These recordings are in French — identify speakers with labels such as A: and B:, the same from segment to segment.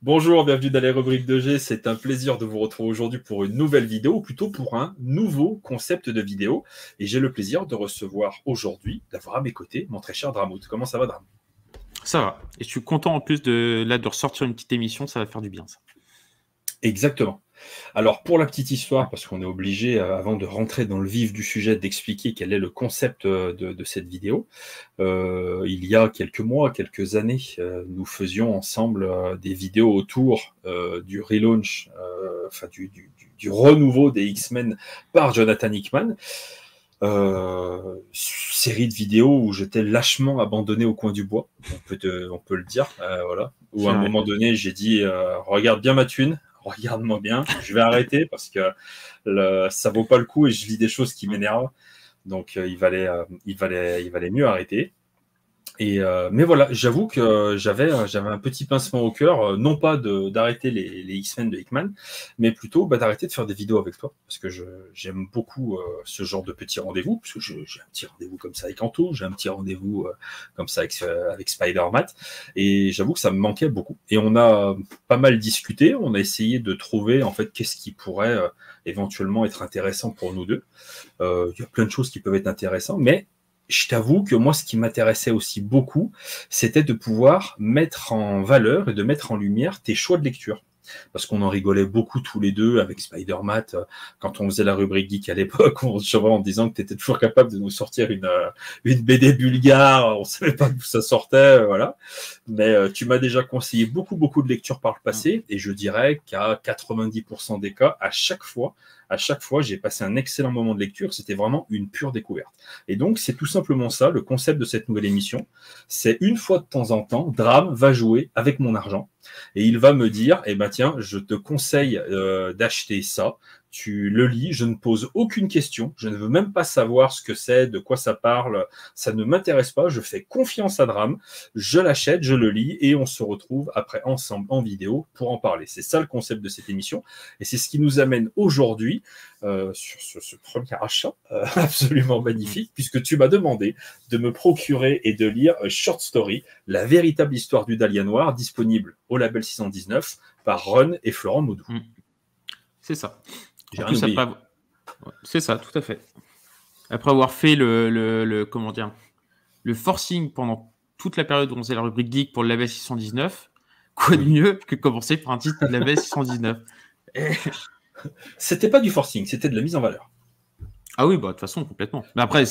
A: Bonjour, bienvenue dans les rubriques de G. C'est un plaisir de vous retrouver aujourd'hui pour une nouvelle vidéo, ou plutôt pour un nouveau concept de vidéo. Et j'ai le plaisir de recevoir aujourd'hui, d'avoir à mes côtés, mon très cher Dramout. Comment ça va, Dram?
B: Ça va. Et je suis content en plus de ressortir une petite émission, ça va faire du bien, ça.
A: Exactement. Alors, pour la petite histoire, parce qu'on est obligé, avant de rentrer dans le vif du sujet, d'expliquer quel est le concept de cette vidéo. Il y a quelques mois, quelques années, nous faisions ensemble des vidéos autour du relaunch, du renouveau des X-Men par Jonathan Hickman. Série de vidéos où j'étais lâchement abandonné au coin du bois, on peut le dire, voilà. Où à un moment donné, j'ai dit regarde bien ma thune, regarde-moi bien, je vais arrêter parce que ça vaut pas le coup et je lis des choses qui m'énervent. Donc il valait mieux arrêter. Mais voilà, j'avoue que j'avais un petit pincement au cœur, non pas d'arrêter les X-Men de Hickman, mais plutôt d'arrêter de faire des vidéos avec toi, parce que j'aime beaucoup ce genre de petits rendez-vous, parce que j'ai un petit rendez-vous comme ça avec Anto, j'ai un petit rendez-vous comme ça avec Spider-Man, et j'avoue que ça me manquait beaucoup. Et on a pas mal discuté, on a essayé de trouver en fait qu'est-ce qui pourrait éventuellement être intéressant pour nous deux. Il y a plein de choses qui peuvent être intéressantes, mais je t'avoue que moi, ce qui m'intéressait aussi beaucoup, c'était de pouvoir mettre en valeur et de mettre en lumière tes choix de lecture. Parce qu'on en rigolait beaucoup tous les deux avec Spider-Man, quand on faisait la rubrique geek à l'époque, on se en disant que tu étais toujours capable de nous sortir une BD bulgare, on savait pas d'où ça sortait, voilà. Mais tu m'as déjà conseillé beaucoup de lectures par le passé, et je dirais qu'à 90% des cas, à chaque fois, j'ai passé un excellent moment de lecture. C'était vraiment une pure découverte. Et donc, c'est tout simplement ça, le concept de cette nouvelle émission. C'est une fois de temps en temps, Dram va jouer avec mon argent et il va me dire, eh ben tiens, je te conseille d'acheter ça. Tu le lis, je ne pose aucune question, je ne veux même pas savoir ce que c'est, de quoi ça parle, ça ne m'intéresse pas, je fais confiance à Dram, je l'achète, je le lis et on se retrouve après ensemble en vidéo pour en parler. C'est ça le concept de cette émission et c'est ce qui nous amène aujourd'hui sur ce premier achat absolument magnifique, puisque tu m'as demandé de me procurer et de lire Short Story, la véritable histoire du Dahlia Noir, disponible au label 619 par Ron et Florent Maudou.
B: C'est ça.
A: J'ai rien oublié.
B: C'est ça, tout à fait. Après avoir fait le forcing pendant toute la période où on faisait la rubrique geek pour le label 619, quoi de mieux que commencer par un titre de label 619.
A: C'était pas du forcing, c'était de la mise en valeur.
B: Ah oui, bah de toute façon, complètement. Mais après,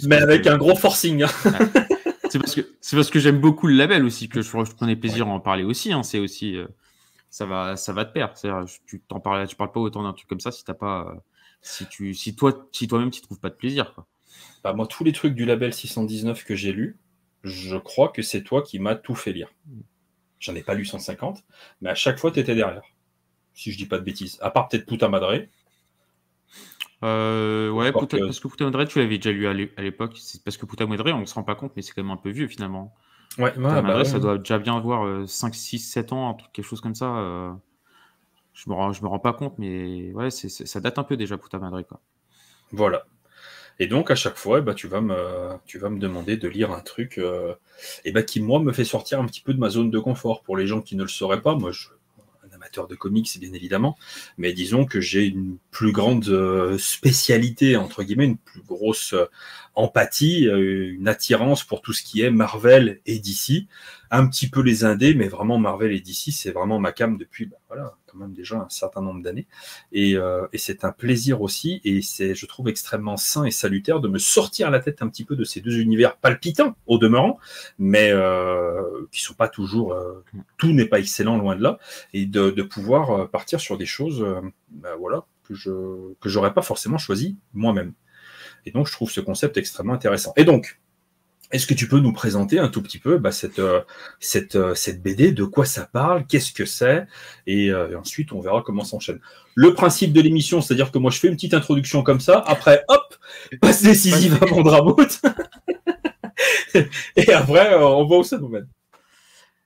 A: mais avec un gros forcing. Hein.
B: Ouais. C'est parce que j'aime beaucoup le label aussi que je prenais plaisir à en parler aussi. Hein. C'est aussi ça va de pair. Tu parles pas autant d'un truc comme ça si t'as pas si toi-même tu trouves pas de plaisir, quoi.
A: Bah, moi, tous les trucs du label 619 que j'ai lus, je crois que c'est toi qui m'as tout fait lire. J'en ai pas lu 150, mais à chaque fois, tu étais derrière. Si je dis pas de bêtises. À part peut-être Puta Madre.
B: Ouais, parce que Puta Madre, tu l'avais déjà lu à l'époque. C'est parce que Puta Madre, on se rend pas compte, mais c'est quand même un peu vieux finalement.
A: Ouais,
B: Puta Madre, ça doit déjà bien avoir 5, 6, 7 ans, quelque chose comme ça. Je me rends pas compte, mais ouais, ça date un peu déjà, Puta Madre, quoi.
A: Voilà. Et donc, à chaque fois, tu vas me demander de lire un truc qui, moi, me fait sortir un petit peu de ma zone de confort. Pour les gens qui ne le sauraient pas, moi, un amateur de comics, bien évidemment, mais disons que j'ai une plus grande spécialité, entre guillemets, une plus grosse empathie, une attirance pour tout ce qui est Marvel et DC. Un petit peu les indés, mais vraiment Marvel et DC, c'est vraiment ma came depuis, quand même déjà un certain nombre d'années. Et c'est un plaisir aussi, et c'est, je trouve, extrêmement sain et salutaire de me sortir la tête un petit peu de ces deux univers palpitants, au demeurant, mais qui sont pas toujours... tout n'est pas excellent, loin de là, et de pouvoir partir sur des choses que j'aurais pas forcément choisi moi-même. Et donc, je trouve ce concept extrêmement intéressant. Et donc, est-ce que tu peux nous présenter un tout petit peu cette BD, de quoi ça parle, qu'est-ce que c'est, et ensuite on verra comment ça s'enchaîne. Le principe de l'émission, c'est-à-dire que moi je fais une petite introduction comme ça, après hop, passe décisive à mon Dramout, et après on voit où ça nous mène.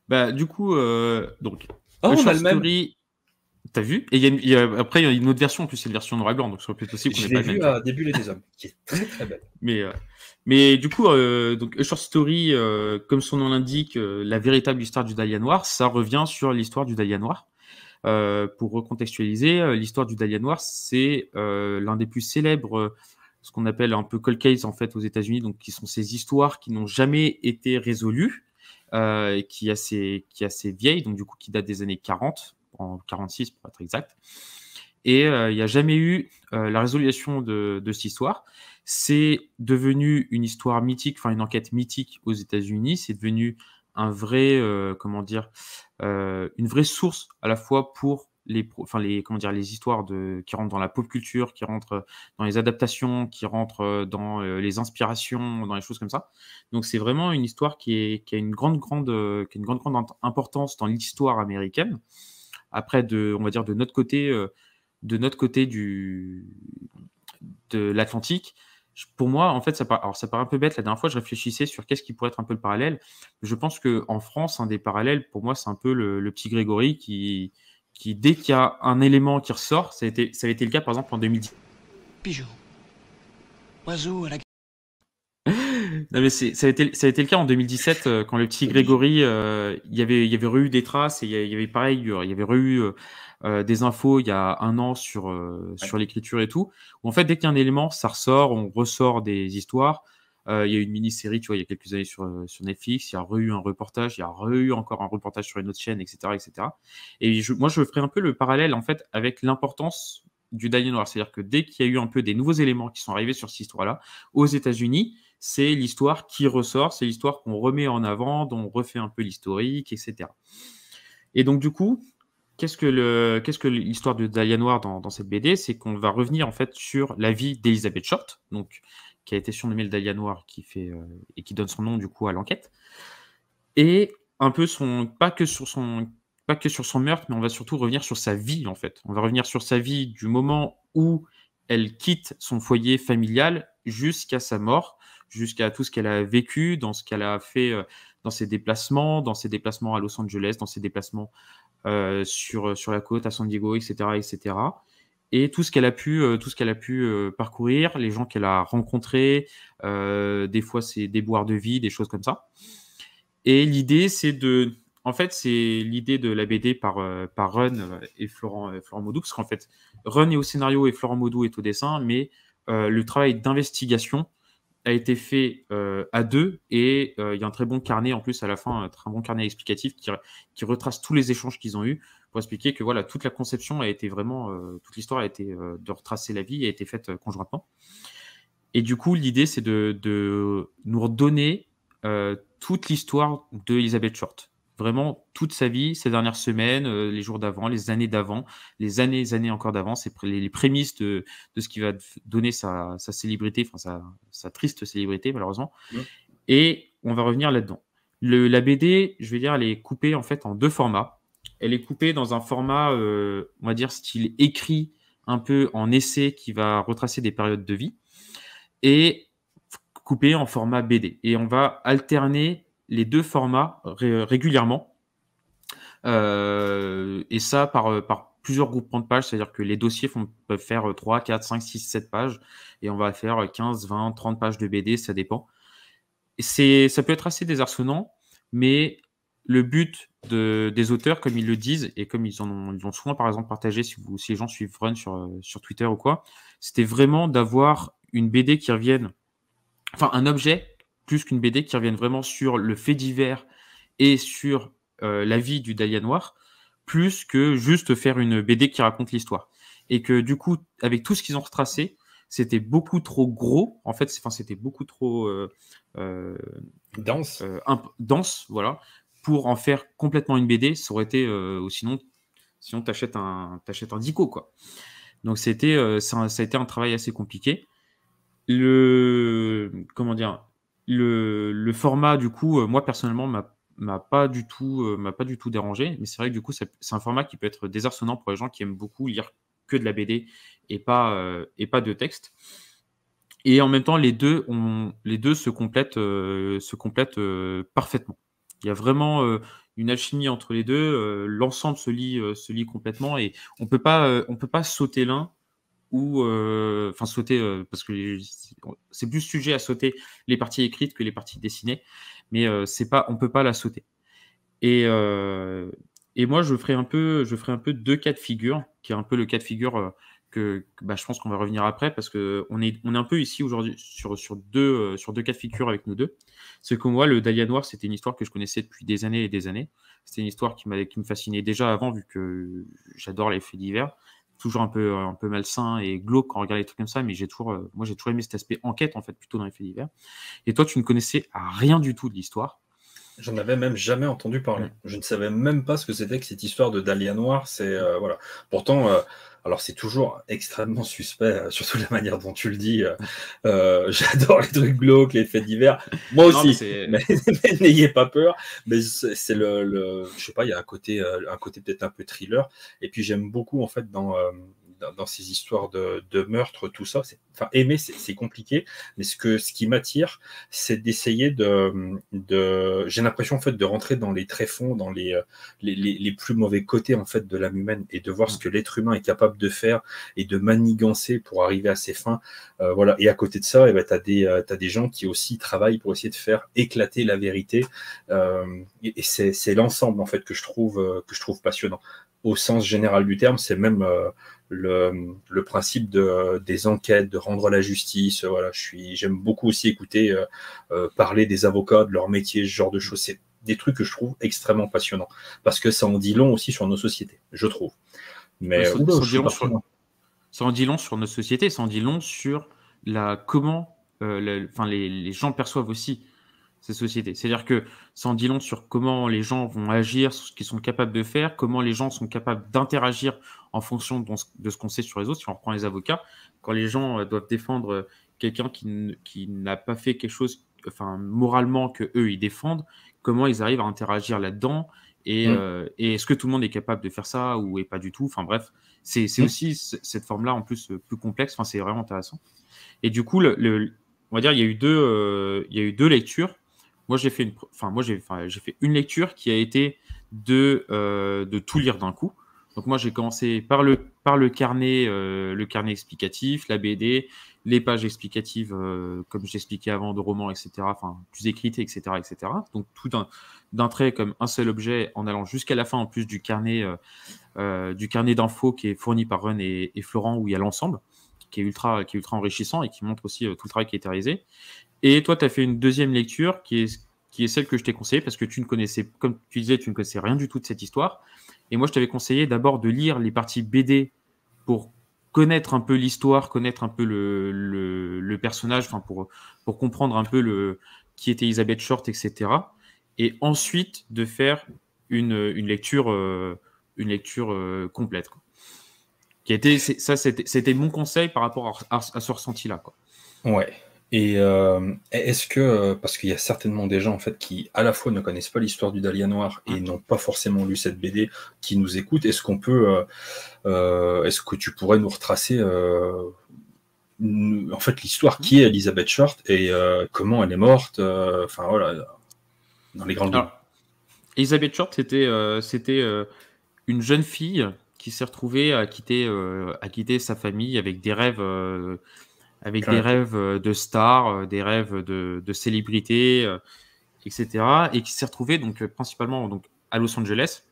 B: Bah du coup, donc
A: on a le
B: Story,
A: même.
B: T'as vu? Et après, il y a une autre version, en plus, c'est une version noir et blanc, donc c'est peut-être possible qu'on
A: Je
B: n'ait pas
A: l'ai
B: le
A: vu
B: même.
A: à Début des Hommes, qui est très très belle.
B: Mais du coup, donc A Short Story, comme son nom l'indique, la véritable histoire du Dahlia Noir, ça revient sur l'histoire du Dahlia Noir. Pour recontextualiser, l'histoire du Dahlia Noir, c'est l'un des plus célèbres, ce qu'on appelle un peu cold case en fait aux États-Unis, donc qui sont ces histoires qui n'ont jamais été résolues, et qui est assez vieille, donc du coup qui date des années 40, en 46 pour être exact. Et il n'y a jamais eu la résolution de cette histoire. C'est devenu une histoire mythique, enfin une enquête mythique aux États-Unis. C'est devenu un vrai, comment dire, une vraie source à la fois pour les histoires qui rentrent dans la pop culture, qui rentrent dans les adaptations, qui rentrent dans les inspirations, dans les choses comme ça. Donc c'est vraiment une histoire qui a une grande importance dans l'histoire américaine. Après, on va dire de notre côté de l'Atlantique. Pour moi, en fait, ça paraît un peu bête. La dernière fois, je réfléchissais sur qu'est-ce qui pourrait être un peu le parallèle. Je pense qu'en France, un des parallèles, pour moi, c'est un peu le petit Grégory qui dès qu'il y a un élément qui ressort, ça avait été le cas, par exemple, en 2010.
C: Pigeon. Oiseau à la...
B: Non, mais ça a été le cas en 2017, quand le petit Grégory, il y avait eu des traces et il y avait pareil, il y avait eu des infos il y a un an sur l'écriture et tout. Où en fait, dès qu'il y a un élément, ça ressort, on ressort des histoires. Il y a eu une mini-série, tu vois, il y a quelques années sur Netflix. Il y a eu un reportage, il y a eu encore un reportage sur une autre chaîne, etc., etc. Et moi, je ferai un peu le parallèle en fait avec l'importance du Dahlia Noir, c'est-à-dire que dès qu'il y a eu un peu des nouveaux éléments qui sont arrivés sur cette histoire-là aux États-Unis, c'est l'histoire qui ressort, c'est l'histoire qu'on remet en avant, dont on refait un peu l'historique, etc. Et donc, du coup, qu'est-ce que l'histoire de Dahlia Noir dans cette BD? C'est qu'on va revenir en fait sur la vie d'Elizabeth Short, donc, qui a été surnommée le Dahlia Noir, et qui donne son nom du coup à l'enquête. Et un peu pas que sur son meurtre, mais on va surtout revenir sur sa vie en fait. On va revenir sur sa vie du moment où elle quitte son foyer familial jusqu'à sa mort, jusqu'à tout ce qu'elle a vécu, dans ce qu'elle a fait dans ses déplacements à Los Angeles, dans ses déplacements sur la côte à San Diego, etc., etc. Et tout ce qu'elle a pu parcourir, les gens qu'elle a rencontrés, des fois c'est des déboires de vie, des choses comme ça. Et l'idée, en fait, c'est l'idée de la BD par Run et Florent Maudou, parce qu'en fait, Run est au scénario et Florent Maudou est au dessin, mais le travail d'investigation a été fait à deux, et il y a un très bon carnet en plus à la fin, un très bon carnet explicatif qui retrace tous les échanges qu'ils ont eus pour expliquer que voilà, toute la conception a été vraiment, toute l'histoire a été de retracer la vie, a été faite conjointement. Et du coup, l'idée, c'est de nous redonner toute l'histoire de Elizabeth Short. Vraiment, toute sa vie, ces dernières semaines, les jours d'avant, les années d'avant, les années encore d'avant, c'est les prémices de ce qui va donner sa célébrité, enfin sa triste célébrité, malheureusement.
A: Mmh.
B: Et on va revenir là-dedans. La BD, je vais dire, elle est coupée en fait en deux formats. Elle est coupée dans un format, on va dire, style écrit, un peu en essai, qui va retracer des périodes de vie, et coupé en format BD. Et on va alterner les deux formats régulièrement. Et ça par plusieurs groupements de pages, c'est-à-dire que les dossiers peuvent faire 3, 4, 5, 6, 7 pages, et on va faire 15, 20, 30 pages de BD, ça dépend. Et ça peut être assez désarçonnant, mais le but des auteurs, comme ils le disent, et comme ils l'ont souvent par exemple partagé, si les gens suivent Run sur Twitter ou quoi, c'était vraiment d'avoir une BD qui revienne, enfin un objet plus qu'une BD, qui revienne vraiment sur le fait divers et sur la vie du Dahlia Noir, plus que juste faire une BD qui raconte l'histoire. Et que du coup, avec tout ce qu'ils ont retracé, c'était beaucoup trop gros. En fait, c'était beaucoup trop
A: Dense.
B: dense, voilà, pour en faire complètement une BD. Ça aurait été, sinon t'achètes un dico, quoi. Donc ça a été un travail assez compliqué. Comment dire, le format, du coup, moi personnellement m'a pas du tout dérangé, mais c'est vrai que du coup c'est un format qui peut être désarçonnant pour les gens qui aiment beaucoup lire que de la BD et pas de texte. Et en même temps, les deux se complètent parfaitement. Il y a vraiment une alchimie entre les deux. L'ensemble se lie complètement et on peut pas sauter l'un ou sauter parce que c'est plus sujet à sauter les parties écrites que les parties dessinées, mais on peut pas la sauter. Et moi je ferai un peu deux cas de figure, qui est un peu le cas de figure que je pense qu'on va revenir après, parce que on est un peu ici aujourd'hui sur deux cas de figure avec nous deux. C'est que moi, le Dahlia Noir, c'était une histoire que je connaissais depuis des années et des années. C'était une histoire qui me fascinait déjà avant, vu que j'adore les faits divers, toujours un peu malsain et glauque quand on regarde les trucs comme ça, mais j'ai toujours aimé cet aspect enquête, en fait, plutôt dans les faits divers. Et toi, tu ne connaissais rien du tout de l'histoire.
A: J'en avais même jamais entendu parler. Je ne savais même pas ce que c'était que cette histoire de Dahlia Noir. Voilà. Pourtant, alors c'est toujours extrêmement suspect, surtout la manière dont tu le dis. J'adore les trucs glauques, les faits divers. Moi aussi. Mais n'ayez pas peur. Mais c'est je sais pas, il y a un côté peut-être un peu thriller. Et puis j'aime beaucoup en fait dans ces histoires de meurtre, tout ça. Aimer, c'est compliqué, mais ce qui m'attire, c'est d'essayer j'ai l'impression en fait de rentrer dans les tréfonds, dans les plus mauvais côtés en fait de l'âme humaine, et de voir ce que l'être humain est capable de faire et de manigancer pour arriver à ses fins. Voilà. Et à côté de ça, t'as des gens qui aussi travaillent pour essayer de faire éclater la vérité. Et c'est l'ensemble en fait que je trouve passionnant. Au sens général du terme, c'est même le principe des enquêtes, de rendre la justice. Voilà, j'aime beaucoup aussi écouter parler des avocats, de leur métier, ce genre de choses. C'est des trucs que je trouve extrêmement passionnants, parce que ça en dit long aussi sur nos sociétés, je trouve. Mais
B: ça en dit long sur nos sociétés, ça en dit long sur comment les gens perçoivent aussi ces sociétés. C'est-à-dire que ça en dit long sur comment les gens vont agir, ce qu'ils sont capables de faire, comment les gens sont capables d'interagir en fonction de ce qu'on sait sur les autres. Si on reprend les avocats, quand les gens doivent défendre quelqu'un qui n'a pas fait quelque chose, moralement, que eux ils défendent, comment ils arrivent à interagir là-dedans, et est-ce que tout le monde est capable de faire ça ou pas du tout. Enfin bref, c'est aussi cette forme-là en plus plus complexe. C'est vraiment intéressant. Et du coup, on va dire, il y a eu deux lectures. Moi, j'ai fait une lecture qui a été de tout lire d'un coup. Donc moi, j'ai commencé par le carnet explicatif, la BD, les pages explicatives, comme j'expliquais avant, de romans, etc. Plus écrites, etc., etc. Donc tout d'un trait, comme un seul objet, en allant jusqu'à la fin, en plus du carnet d'infos qui est fourni par Run et Florent, où il y a l'ensemble, qui est ultra enrichissant et qui montre aussi tout le travail qui a été réalisé. Et toi, tu as fait une deuxième lecture qui est celle que je t'ai conseillée, parce que comme tu disais, tu ne connaissais rien du tout de cette histoire. Et moi, je t'avais conseillé d'abord de lire les parties BD pour connaître un peu l'histoire, connaître un peu le personnage, pour comprendre un peu qui était Elizabeth Short, etc. Et ensuite de faire une lecture complète, quoi. C'était mon conseil par rapport à ce ressenti-là, quoi.
A: Ouais. Et est-ce que, parce qu'il y a certainement des gens en fait qui à la fois ne connaissent pas l'histoire du Dahlia Noir et n'ont pas forcément lu cette BD, qui nous écoutent, est-ce que tu pourrais nous retracer en fait l'histoire qui est Elizabeth Short et comment elle est morte, voilà, dans les grandes lignes.
B: Elizabeth Short, c'était une jeune fille qui s'est retrouvée à quitter sa famille avec des rêves. Des rêves de stars, des rêves de célébrités, etc. Et qui s'est retrouvée principalement à Los Angeles.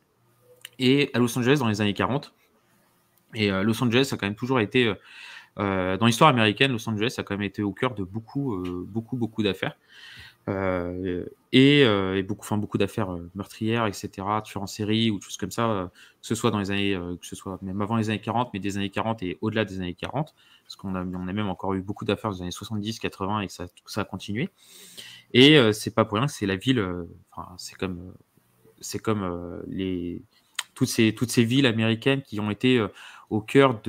B: Et à Los Angeles dans les années 40. Et Los Angeles a quand même toujours été, dans l'histoire américaine, Los Angeles a quand même été au cœur de beaucoup d'affaires. Et beaucoup d'affaires meurtrières, etc., tueurs en série ou choses comme ça, que ce soit dans les années, que ce soit même avant les années 40, mais des années 40 et au-delà des années 40, parce qu'on a même encore eu beaucoup d'affaires dans les années 70, 80 et que ça a continué. Et c'est pas pour rien que c'est la ville, c'est comme toutes ces villes américaines qui ont été au cœur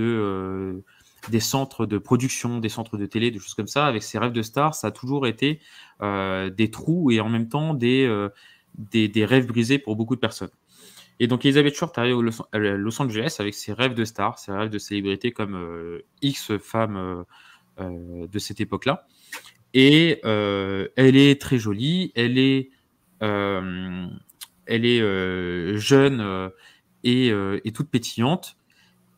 B: des centres de production, des centres de télé, des choses comme ça, avec ces rêves de stars. Ça a toujours été des trous et en même temps des rêves brisés pour beaucoup de personnes. Et donc Elizabeth Short arrive à Los Angeles avec ses rêves de stars, ses rêves de célébrités comme X femmes de cette époque-là. Et elle est très jolie, elle est jeune et toute pétillante.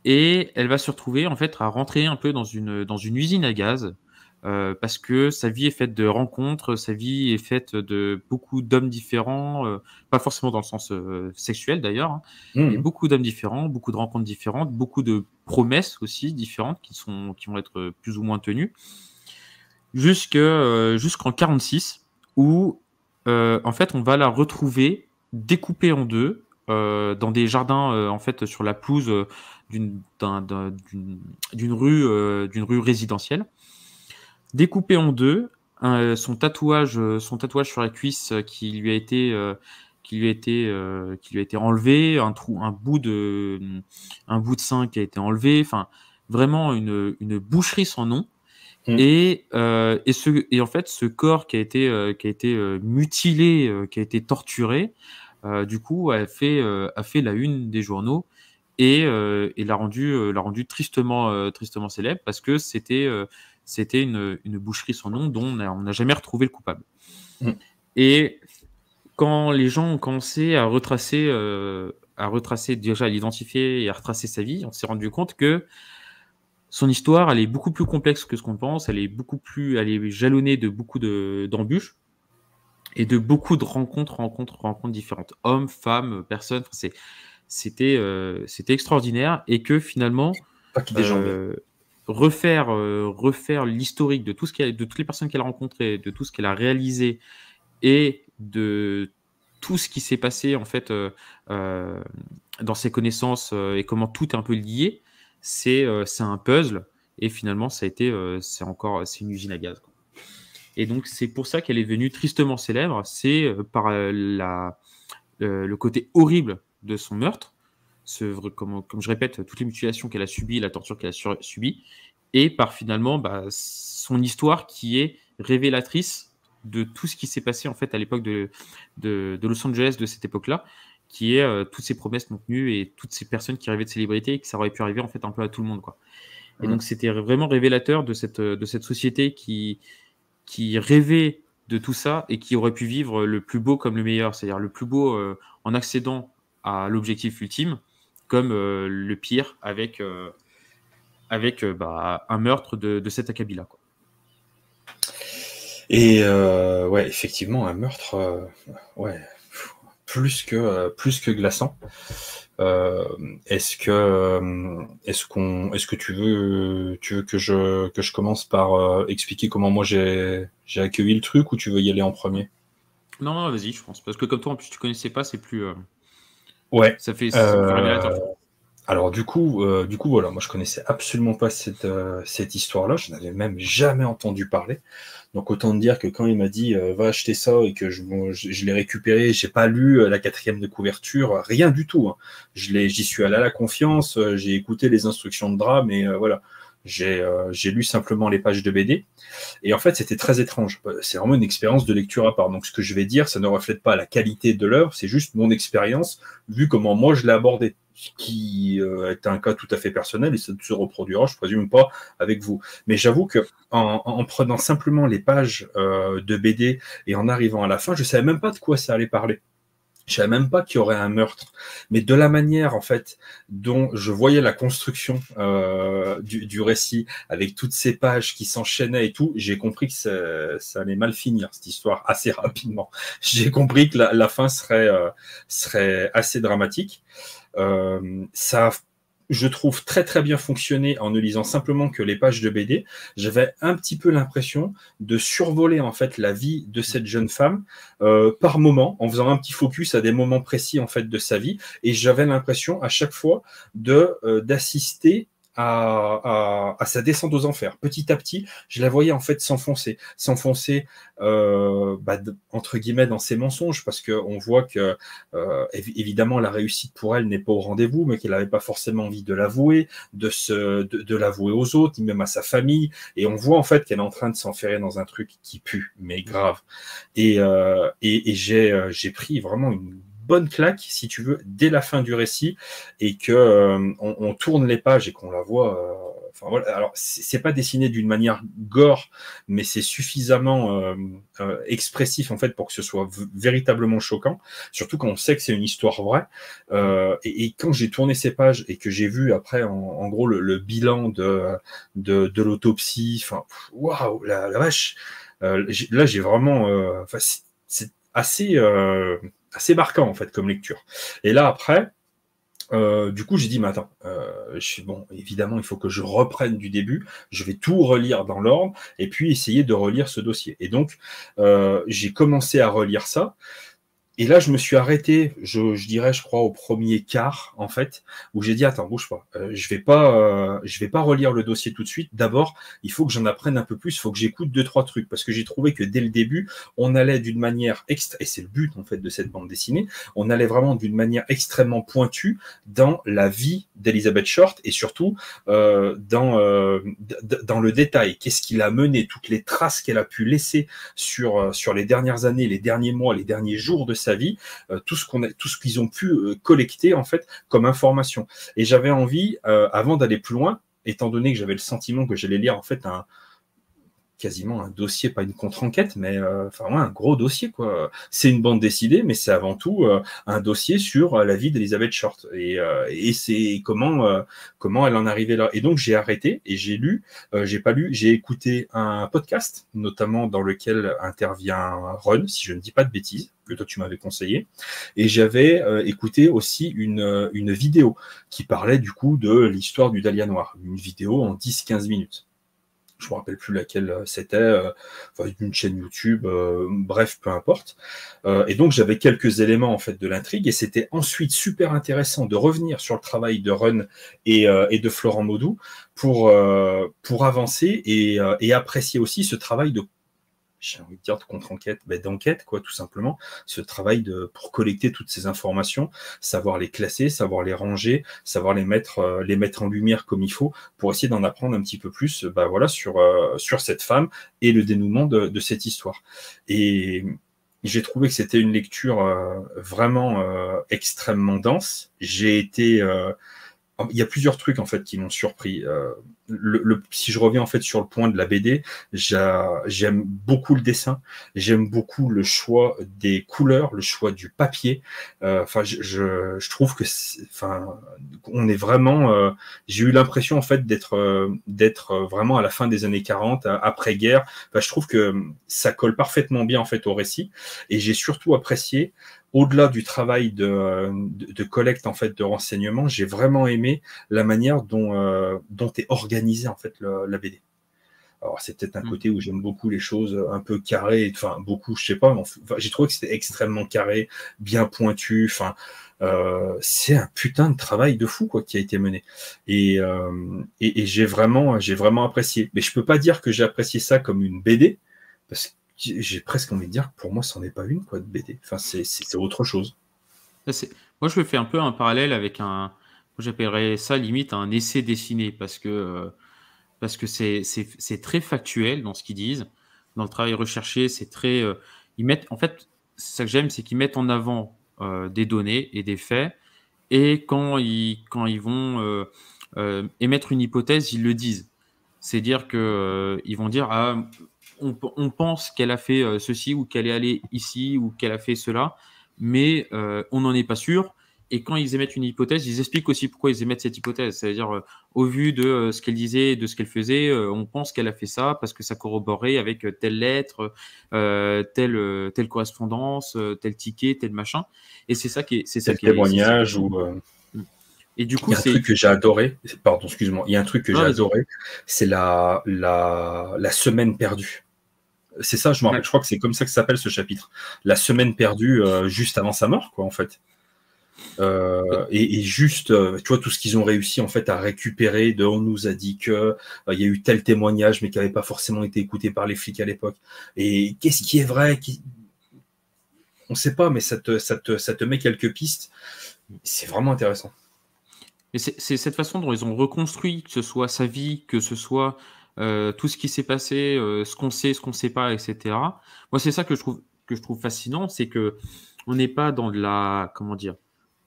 B: Et elle va se retrouver en fait à rentrer un peu dans une usine à gaz parce que sa vie est faite de rencontres, sa vie est faite de beaucoup d'hommes différents, pas forcément dans le sens sexuel d'ailleurs, hein, mais
A: Mmh.
B: beaucoup d'hommes différents, beaucoup de rencontres différentes, beaucoup de promesses aussi différentes qui vont être plus ou moins tenues, jusqu'en 46 où en fait on va la retrouver découpée en deux dans des jardins en fait sur la pelouse d'une d'un- d'un- d'une d'une rue résidentielle, découpée en deux, son tatouage sur la cuisse qui lui a été enlevé, un bout de sein qui a été enlevé, enfin vraiment une boucherie sans nom.
A: Mmh.
B: Et en fait, ce corps qui a été mutilé, qui a été torturé, du coup, a fait la une des journaux et l'a rendu tristement célèbre parce que c'était une boucherie sans nom dont on n'a jamais retrouvé le coupable.
A: Mmh.
B: Et quand les gens ont commencé à retracer déjà, à l'identifier et à retracer sa vie, on s'est rendu compte que son histoire, elle est beaucoup plus complexe que ce qu'on pense. Elle est jalonnée de beaucoup d'embûches et de beaucoup de rencontres différentes. Hommes, femmes, personnes. Enfin, c'était extraordinaire et que finalement,
A: Pas qu'il déjambait.
B: refaire l'historique de de toutes les personnes qu'elle a rencontrées, de tout ce qu'elle a réalisé et de tout ce qui s'est passé en fait dans ses connaissances et comment tout est un peu lié, c'est un puzzle et finalement c'est une usine à gaz, quoi. Et donc c'est pour ça qu'elle est devenue tristement célèbre, c'est par le côté horrible de son meurtre, comme je répète, toutes les mutilations qu'elle a subies, la torture qu'elle a subie, et par finalement son histoire qui est révélatrice de tout ce qui s'est passé en fait à l'époque de Los Angeles de cette époque-là, qui est toutes ces promesses non tenues et toutes ces personnes qui rêvaient de célébrité et que ça aurait pu arriver en fait un peu à tout le monde, quoi. Et
A: Mmh.
B: donc c'était vraiment révélateur de cette société qui rêvait de tout ça et qui aurait pu vivre le plus beau comme le meilleur, c'est-à-dire le plus beau en accédant à l'objectif ultime, comme le pire avec un meurtre de cet acabit-là, quoi.
A: Et ouais, effectivement, un meurtre, ouais, plus que glaçant. Euh, est-ce que tu veux que je commence par expliquer comment moi j'ai accueilli le truc, ou tu veux y aller en premier?
B: Non, non, vas-y, je pense. Parce que comme toi, en plus, tu connaissais pas,
A: Ouais.
B: c'est plus révélateur,
A: Euh,
B: je trouve.
A: alors du coup, voilà, moi je connaissais absolument pas cette histoire-là, je n'avais même jamais entendu parler. Donc autant dire que quand il m'a dit va acheter ça et que je l'ai récupéré, j'ai pas lu la 4e de couverture, rien du tout, hein. J'y suis allé à la confiance, j'ai écouté les instructions de drame et voilà, j'ai lu simplement les pages de BD. Et en fait, c'était très étrange. C'est vraiment une expérience de lecture à part. Donc ce que je vais dire, ça ne reflète pas la qualité de l'œuvre, c'est juste mon expérience, vu comment moi je l'ai abordé, ce qui est un cas tout à fait personnel et ça ne se reproduira, je présume pas, avec vous. Mais j'avoue que en prenant simplement les pages de BD et en arrivant à la fin, je savais même pas de quoi ça allait parler. Je savais même pas qu'il y aurait un meurtre, mais de la manière en fait dont je voyais la construction du récit, avec toutes ces pages qui s'enchaînaient et tout, j'ai compris que ça allait mal finir cette histoire assez rapidement. J'ai compris que la fin serait assez dramatique. Ça a, je trouve, très très bien fonctionné en ne lisant simplement que les pages de BD. J'avais un petit peu l'impression de survoler en fait la vie de cette jeune femme par moment, en faisant un petit focus à des moments précis en fait de sa vie, et j'avais l'impression à chaque fois d'assister à sa descente aux enfers. Petit à petit, je la voyais en fait s'enfoncer entre guillemets dans ses mensonges, parce qu'on voit que évidemment la réussite pour elle n'est pas au rendez-vous, mais qu'elle n'avait pas forcément envie de l'avouer, de l'avouer aux autres, ni même à sa famille. Et on voit en fait qu'elle est en train de s'enferrer dans un truc qui pue, mais grave. Et j'ai pris vraiment une bonne claque, si tu veux, dès la fin du récit, et que on tourne les pages et qu'on la voit enfin voilà, alors c'est pas dessiné d'une manière gore, mais c'est suffisamment expressif en fait pour que ce soit véritablement choquant, surtout quand on sait que c'est une histoire vraie. Et quand j'ai tourné ces pages et que j'ai vu après en gros le bilan de l'autopsie, enfin waouh la vache, là j'ai vraiment, enfin c'est assez marquant en fait comme lecture. Et là après. Du coup, j'ai dit, mais attends, bon, évidemment, il faut que je reprenne du début. Je vais tout relire dans l'ordre et puis essayer de relire ce dossier. Et donc, j'ai commencé à relire ça. Et là, je me suis arrêté, je dirais, je crois, au premier quart, en fait, où j'ai dit, attends, bouge pas. Je vais pas relire le dossier tout de suite. D'abord, il faut que j'en apprenne un peu plus. Il faut que j'écoute 2-3 trucs, parce que j'ai trouvé que dès le début, on allait d'une manière et c'est le but, en fait, de cette bande dessinée, on allait vraiment d'une manière extrêmement pointue dans la vie d'Elizabeth Short et surtout dans le détail. Qu'est-ce qui l'a mené, toutes les traces qu'elle a pu laisser sur les dernières années, les derniers mois, les derniers jours de sa vie, tout ce qu'ils ont pu collecter en fait comme information. Et j'avais envie, avant d'aller plus loin, étant donné que j'avais le sentiment que j'allais lire en fait quasiment un dossier, pas une contre-enquête, mais enfin ouais, un gros dossier quoi. C'est une bande dessinée, mais c'est avant tout un dossier sur la vie d'Elizabeth Short et c'est comment elle en est arrivée là. Et donc j'ai arrêté et j'ai lu, j'ai pas lu, j'ai écouté un podcast notamment dans lequel intervient Ron, si je ne dis pas de bêtises, que toi tu m'avais conseillé, et j'avais écouté aussi une vidéo qui parlait du coup de l'histoire du Dahlia Noir, une vidéo en 10-15 minutes. Je me rappelle plus laquelle c'était, enfin, d'une chaîne YouTube, bref, peu importe. Et donc j'avais quelques éléments en fait de l'intrigue, et c'était ensuite super intéressant de revenir sur le travail de Ron et de Florent Maudoux pour avancer et apprécier aussi ce travail de, j'ai envie de dire de contre-enquête, d'enquête, quoi, tout simplement. Ce travail pour collecter toutes ces informations, savoir les classer, savoir les ranger, savoir les mettre en lumière comme il faut, pour essayer d'en apprendre un petit peu plus, voilà, sur cette femme et le dénouement de cette histoire. Et j'ai trouvé que c'était une lecture vraiment extrêmement dense. Il y a plusieurs trucs en fait qui m'ont surpris. Si je reviens en fait sur le point de la BD, j'aime beaucoup le dessin, j'aime beaucoup le choix des couleurs, le choix du papier. Enfin, je trouve que, enfin, on est vraiment. J'ai eu l'impression en fait d'être vraiment à la fin des années 40, après-guerre. Enfin, je trouve que ça colle parfaitement bien en fait au récit, et j'ai surtout apprécié. Au-delà du travail de collecte en fait de renseignements, j'ai vraiment aimé la manière dont est organisée en fait la BD. Alors c'est peut-être un côté où j'aime beaucoup les choses un peu carrées, enfin beaucoup, je sais pas, mais enfin, j'ai trouvé que c'était extrêmement carré, bien pointu. Enfin, c'est un putain de travail de fou quoi qui a été mené. Et j'ai vraiment apprécié. Mais je peux pas dire que j'ai apprécié ça comme une BD parce que j'ai presque envie de dire que pour moi, c'en est pas une quoi de BD. Enfin, c'est autre chose.
B: Moi, je fais un peu un parallèle avec j'appellerais ça limite un essai dessiné parce que c'est très factuel dans ce qu'ils disent. Dans le travail recherché, c'est très. Ils mettent, en fait, ça que j'aime, c'est qu'ils mettent en avant des données et des faits. Et quand ils vont émettre une hypothèse, ils le disent. C'est dire que ils vont dire on pense qu'elle a fait ceci ou qu'elle est allée ici ou qu'elle a fait cela, mais on n'en est pas sûr. Et quand ils émettent une hypothèse, ils expliquent aussi pourquoi ils émettent cette hypothèse. C'est-à-dire, au vu de ce qu'elle disait, de ce qu'elle faisait, on pense qu'elle a fait ça parce que ça corroborait avec telle lettre, telle correspondance, tel ticket, tel machin. Et c'est ça qui est,
A: tel témoignage ou.
B: Et du coup,
A: il y a un truc que j'ai adoré. Pardon, excuse-moi. Il y a un truc que j'ai adoré, c'est la semaine perdue. C'est ça, je me rappelle. Je crois que c'est comme ça que s'appelle ce chapitre. La semaine perdue juste avant sa mort, quoi, en fait. Et juste, tu vois, tout ce qu'ils ont réussi en fait à récupérer on nous a dit que il y a eu tel témoignage, mais qui n'avait pas forcément été écouté par les flics à l'époque. Et qu'est-ce qui est vrai on ne sait pas, mais ça te met quelques pistes. C'est vraiment intéressant.
B: Et c'est cette façon dont ils ont reconstruit, que ce soit sa vie, que ce soit tout ce qui s'est passé, ce qu'on sait, ce qu'on ne sait pas, etc. Moi, c'est ça que je trouve fascinant, c'est que on n'est pas dans de la, comment dire,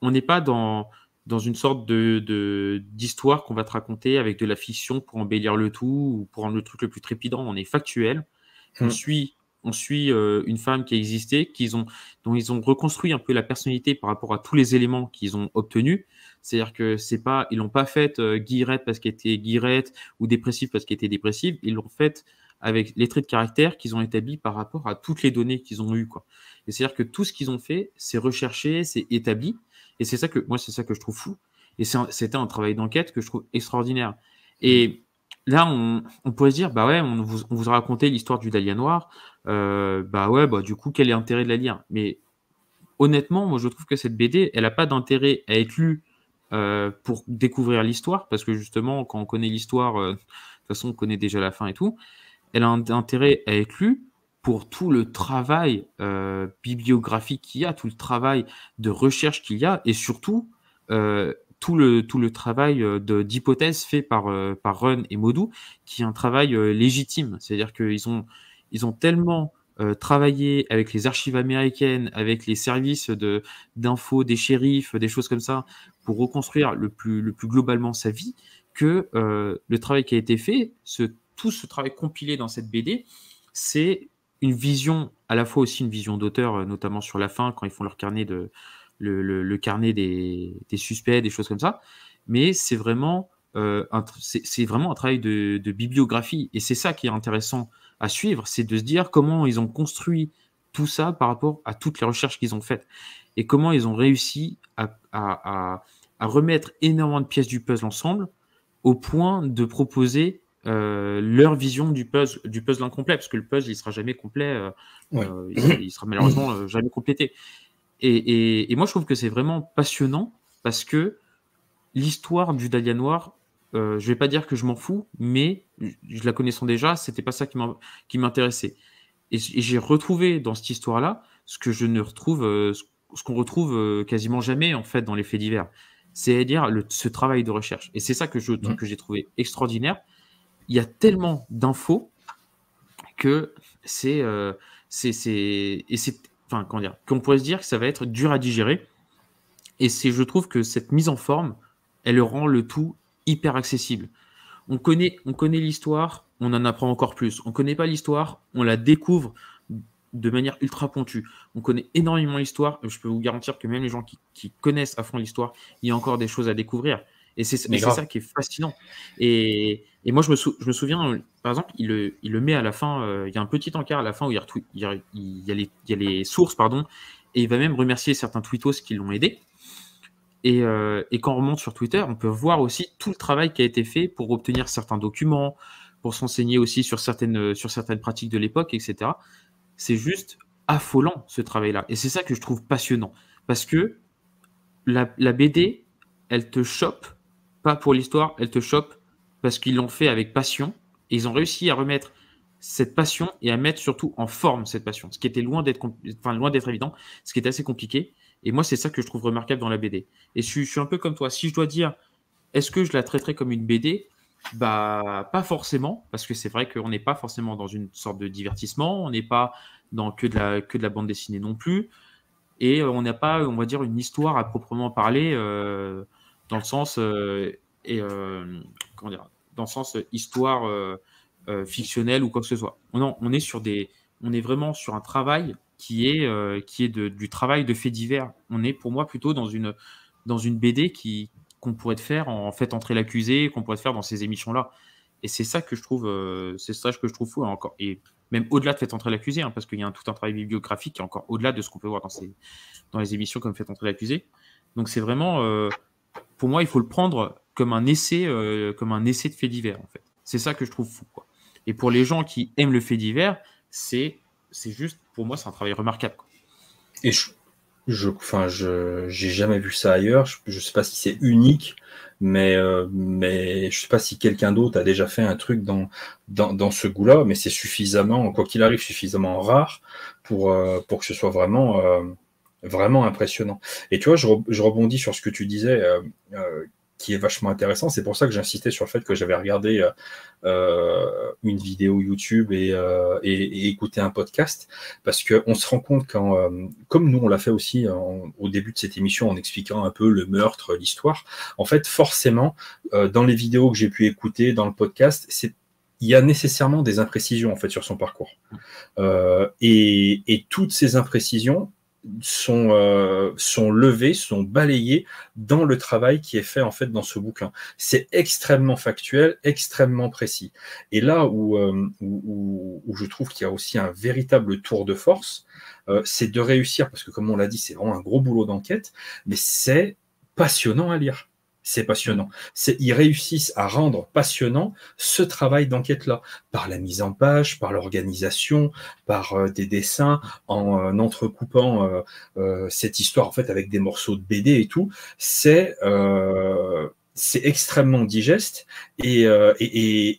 B: on n'est pas dans dans une sorte d'histoire qu'on va te raconter avec de la fiction pour embellir le tout ou pour rendre le truc le plus trépidant. On est factuel. On suit une femme qui a existé, dont ils ont reconstruit un peu la personnalité par rapport à tous les éléments qu'ils ont obtenus. C'est-à-dire que ils l'ont pas faite guillerette parce qu'elle était guillerette ou dépressive parce qu'elle était dépressive. Ils l'ont faite avec les traits de caractère qu'ils ont établis par rapport à toutes les données qu'ils ont eues, quoi. Et c'est-à-dire que tout ce qu'ils ont fait, c'est recherché, c'est établi. Et c'est ça que je trouve fou. Et c'était un travail d'enquête que je trouve extraordinaire. Et là, on pourrait se dire, bah ouais, on vous a raconté l'histoire du Dahlia Noir. Bah ouais, bah du coup, quel est l'intérêt de la lire? Mais honnêtement, moi, je trouve que cette BD, elle n'a pas d'intérêt à être lue pour découvrir l'histoire, parce que justement, quand on connaît l'histoire, de toute façon, on connaît déjà la fin et tout. Elle a un intérêt à être lue pour tout le travail bibliographique qu'il y a, tout le travail de recherche qu'il y a, et surtout tout le travail d'hypothèse fait par Run et Modou, qui est un travail légitime. C'est-à-dire qu'ils ont tellement travaillé avec les archives américaines, avec les services d'infos des shérifs, des choses comme ça, pour reconstruire le plus globalement sa vie, que le travail qui a été fait, tout ce travail compilé dans cette BD, c'est une vision, à la fois aussi une vision d'auteur, notamment sur la fin, quand ils font leur carnet le carnet des suspects, des choses comme ça. Mais c'est vraiment, c'est vraiment un travail de bibliographie. Et c'est ça qui est intéressant à suivre, c'est de se dire comment ils ont construit tout ça par rapport à toutes les recherches qu'ils ont faites. Et comment ils ont réussi à remettre énormément de pièces du puzzle ensemble au point de proposer leur vision du puzzle incomplet, parce que le puzzle il sera jamais complet, il sera malheureusement jamais complété. Et moi je trouve que c'est vraiment passionnant parce que l'histoire du Dahlia Noir, je vais pas dire que je m'en fous, mais je la connaissant déjà, c'était pas ça qui m'intéressait. Et j'ai retrouvé dans cette histoire-là ce que je ne retrouve, ce qu'on retrouve quasiment jamais en fait dans les faits divers, c'est-à-dire ce travail de recherche. Et c'est ça que j'ai trouvé extraordinaire. Il y a tellement d'infos que enfin, comment dire, qu'on pourrait se dire que ça va être dur à digérer. Et je trouve que cette mise en forme, elle rend le tout hyper accessible. On connaît l'histoire, on en apprend encore plus. On connaît pas l'histoire, on la découvre de manière ultra pointue. On connaît énormément l'histoire. Je peux vous garantir que même les gens qui connaissent à fond l'histoire, il y a encore des choses à découvrir. Et c'est ça qui est fascinant. Et moi, je me souviens, par exemple, il le met à la fin, il y a un petit encart à la fin où il y a les sources, pardon, et il va même remercier certains tweetos qui l'ont aidé. Et quand on remonte sur Twitter, on peut voir aussi tout le travail qui a été fait pour obtenir certains documents, pour s'enseigner aussi sur certaines pratiques de l'époque, etc. C'est juste affolant, ce travail-là. Et c'est ça que je trouve passionnant. Parce que la BD, elle te chope, pas pour l'histoire, elle te chope parce qu'ils l'ont fait avec passion. Et ils ont réussi à remettre cette passion et à mettre surtout en forme cette passion. Ce qui était loin d'être évident, ce qui est assez compliqué. Et moi, c'est ça que je trouve remarquable dans la BD. Et je suis un peu comme toi. Si je dois dire, est-ce que je la traiterais comme une BD ? Bah, pas forcément, parce que c'est vrai qu'on n'est pas forcément dans une sorte de divertissement, on n'est pas dans que de la bande dessinée non plus, et on n'a pas, on va dire, une histoire à proprement parler dans le sens dans le sens histoire fictionnelle ou quoi que ce soit. Non, on est vraiment sur un travail qui est du travail de faits divers. On est pour moi plutôt dans une BD qu'on pourrait te faire en fait entrer l'accusé, qu'on pourrait te faire dans ces émissions-là. Et c'est ça que je trouve fou encore. Et même au-delà de Faites entrer l'accusé, hein, parce qu'il y a tout un travail bibliographique qui est encore au-delà de ce qu'on peut voir dans les émissions comme Faites entrer l'accusé. Donc c'est vraiment, pour moi, il faut le prendre comme un essai de fait divers en fait. C'est ça que je trouve fou, quoi. Et pour les gens qui aiment le fait divers, c'est juste, pour moi, c'est un travail remarquable, quoi.
A: Et j'ai jamais vu ça ailleurs. Je sais pas si c'est unique, mais je sais pas si quelqu'un d'autre a déjà fait un truc dans ce goût-là, mais c'est suffisamment, quoi qu'il arrive, suffisamment rare pour que ce soit vraiment impressionnant. Et tu vois, je rebondis sur ce que tu disais. qui est vachement intéressant. C'est pour ça que j'insistais sur le fait que j'avais regardé une vidéo YouTube et écouté un podcast, parce qu'on se rend compte comme nous on l'a fait aussi au début de cette émission en expliquant un peu le meurtre, l'histoire, en fait forcément dans les vidéos que j'ai pu écouter, dans le podcast, il y a nécessairement des imprécisions en fait sur son parcours. Et toutes ces imprécisions sont levées, sont balayées dans le travail qui est fait en fait dans ce bouquin. C'est extrêmement factuel, extrêmement précis. Et là où je trouve qu'il y a aussi un véritable tour de force, c'est de réussir, parce que comme on l'a dit, c'est vraiment un gros boulot d'enquête, mais c'est passionnant à lire. C'est passionnant. Ils réussissent à rendre passionnant ce travail d'enquête-là, par la mise en page, par l'organisation, par des dessins, en entrecoupant cette histoire en fait avec des morceaux de BD et tout. C'est extrêmement digeste et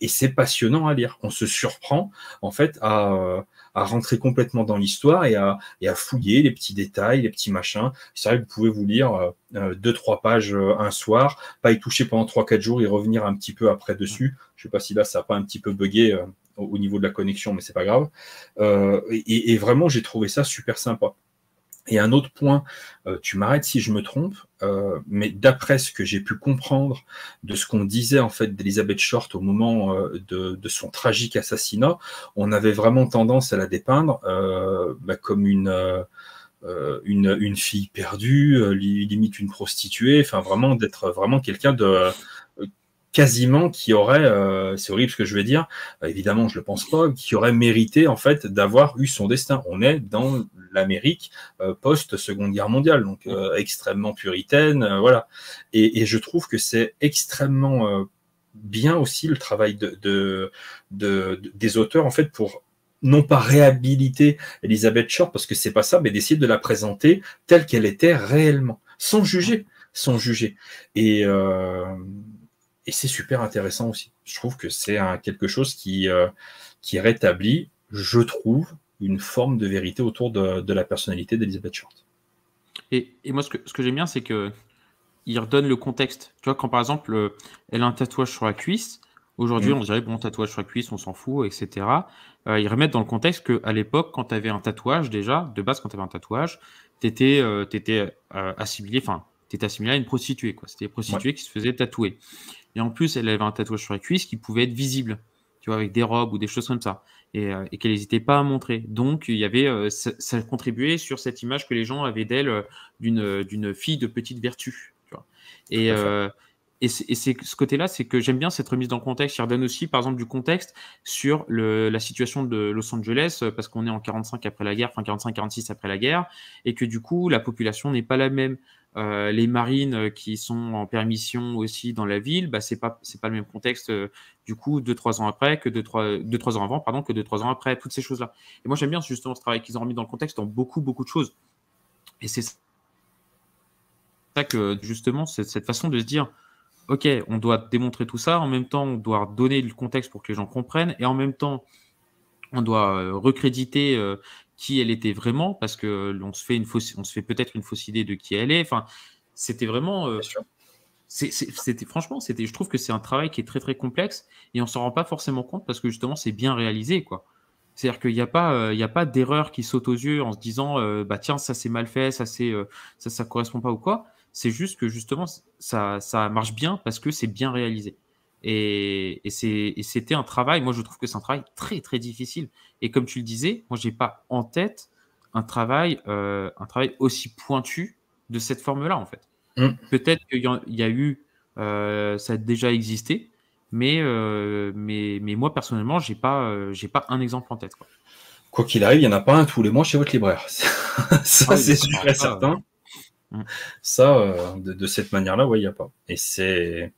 A: c'est passionnant à lire. On se surprend en fait à rentrer complètement dans l'histoire et à fouiller les petits détails, les petits machins. C'est vrai que vous pouvez vous lire 2-3 pages un soir, pas y toucher pendant 3-4 jours et revenir un petit peu après dessus. Je sais pas si là ça n'a pas un petit peu bugué au niveau de la connexion, mais c'est pas grave. Et vraiment, j'ai trouvé ça super sympa. Et un autre point, tu m'arrêtes si je me trompe, mais d'après ce que j'ai pu comprendre de ce qu'on disait en fait d'Elizabeth Short au moment de son tragique assassinat, on avait vraiment tendance à la dépeindre comme une fille perdue, limite une prostituée, enfin vraiment d'être vraiment quelqu'un de quasiment qui aurait, c'est horrible ce que je vais dire, évidemment je le pense pas, qui aurait mérité en fait d'avoir eu son destin. On est dans l'Amérique post-Seconde Guerre mondiale, donc extrêmement puritaine, voilà. Et je trouve que c'est extrêmement bien aussi le travail des auteurs en fait pour non pas réhabiliter Elizabeth Short, parce que c'est pas ça, mais d'essayer de la présenter telle qu'elle était réellement, sans juger. Et c'est super intéressant aussi. Je trouve que c'est quelque chose qui rétablit, je trouve, une forme de vérité autour de la personnalité d'Elizabeth Short.
B: Et moi, ce que j'aime bien, c'est que il redonne le contexte. Tu vois, quand par exemple, elle a un tatouage sur la cuisse, aujourd'hui, on dirait, bon, tatouage sur la cuisse, on s'en fout, etc. Ils remettent dans le contexte qu'à l'époque, quand tu avais un tatouage, déjà, de base, quand tu avais un tatouage, tu étais assimilé à une prostituée, quoi. C'était une prostituée qui se faisait tatouer. Et en plus, elle avait un tatouage sur la cuisse qui pouvait être visible, tu vois, avec des robes ou des choses comme ça, et qu'elle n'hésitait pas à montrer. Donc, il y avait, ça contribuait sur cette image que les gens avaient d'elle d'une fille de petite vertu, tu vois. Et c'est ce côté-là, c'est que j'aime bien cette remise dans le contexte. Il redonne aussi, par exemple, du contexte sur la situation de Los Angeles, parce qu'on est en 45 après la guerre, enfin 45-46 après la guerre, et que du coup, la population n'est pas la même. Les marines qui sont en permission aussi dans la ville, bah, c'est pas le même contexte du coup 2-3 ans après que 2-3 ans avant, pardon, que 2-3 ans après, toutes ces choses-là. Et moi j'aime bien justement ce travail qu'ils ont remis dans le contexte dans beaucoup de choses. Et c'est ça que justement cette façon de se dire, ok, on doit démontrer tout ça, en même temps on doit donner le contexte pour que les gens comprennent, et en même temps on doit recréditer qui elle était vraiment, parce que on se fait peut-être une fausse idée de qui elle est. Enfin, c'était vraiment. Franchement, je trouve que c'est un travail qui est très très complexe et on s'en rend pas forcément compte parce que justement c'est bien réalisé, quoi. C'est-à-dire qu'il n'y a pas d'erreur qui saute aux yeux en se disant bah tiens, ça c'est mal fait, ça correspond pas ou quoi. C'est juste que justement ça marche bien parce que c'est bien réalisé. Et c'était un travail, moi je trouve que c'est un travail très très difficile. Et comme tu le disais, moi j'ai pas en tête un travail aussi pointu de cette forme-là en fait. Peut-être qu'il y a eu, ça a déjà existé, mais moi personnellement j'ai pas un exemple en tête, quoi.
A: Quoi qu'il arrive, il n'y en a pas un tous les mois chez votre libraire. Ça, c'est sûr et certain. Ça, de cette manière-là, ouais, il n'y a pas. Et c'est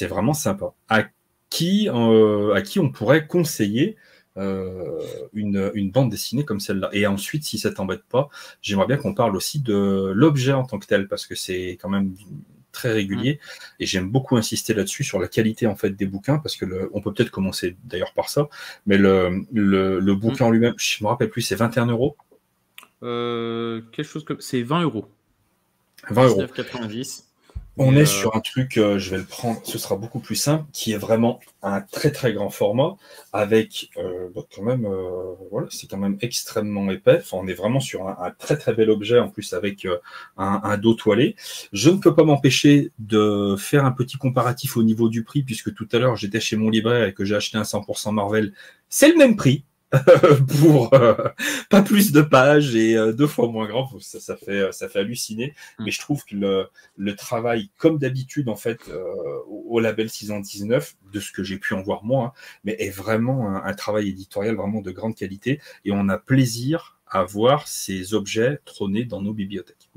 A: vraiment sympa. À qui on pourrait conseiller une bande dessinée comme celle-là. Et ensuite, si ça t'embête pas, j'aimerais bien qu'on parle aussi de l'objet en tant que tel, parce que c'est quand même très régulier, et j'aime beaucoup insister là-dessus, sur la qualité en fait des bouquins, parce que on peut peut-être commencer d'ailleurs par ça, mais le bouquin en lui-même, je me rappelle plus, c'est 21 €.
B: Quelque chose comme c'est 20 €.
A: 20 €.
B: 19,90.
A: On est sur un truc, je vais le prendre, ce sera beaucoup plus simple, qui est vraiment un très très grand format, avec quand même, voilà, c'est quand même extrêmement épais. Enfin, on est vraiment sur un très très bel objet, en plus avec un dos toilé. Je ne peux pas m'empêcher de faire un petit comparatif au niveau du prix, puisque tout à l'heure j'étais chez mon libraire et que j'ai acheté un 100% Marvel. C'est le même prix. Pour pas plus de pages et 2 fois moins grand, ça fait halluciner. Mais je trouve que le travail, comme d'habitude en fait, au label 619, de ce que j'ai pu en voir moi, hein, mais est vraiment un travail éditorial vraiment de grande qualité, et on a plaisir à voir ces objets trôner dans nos bibliothèques.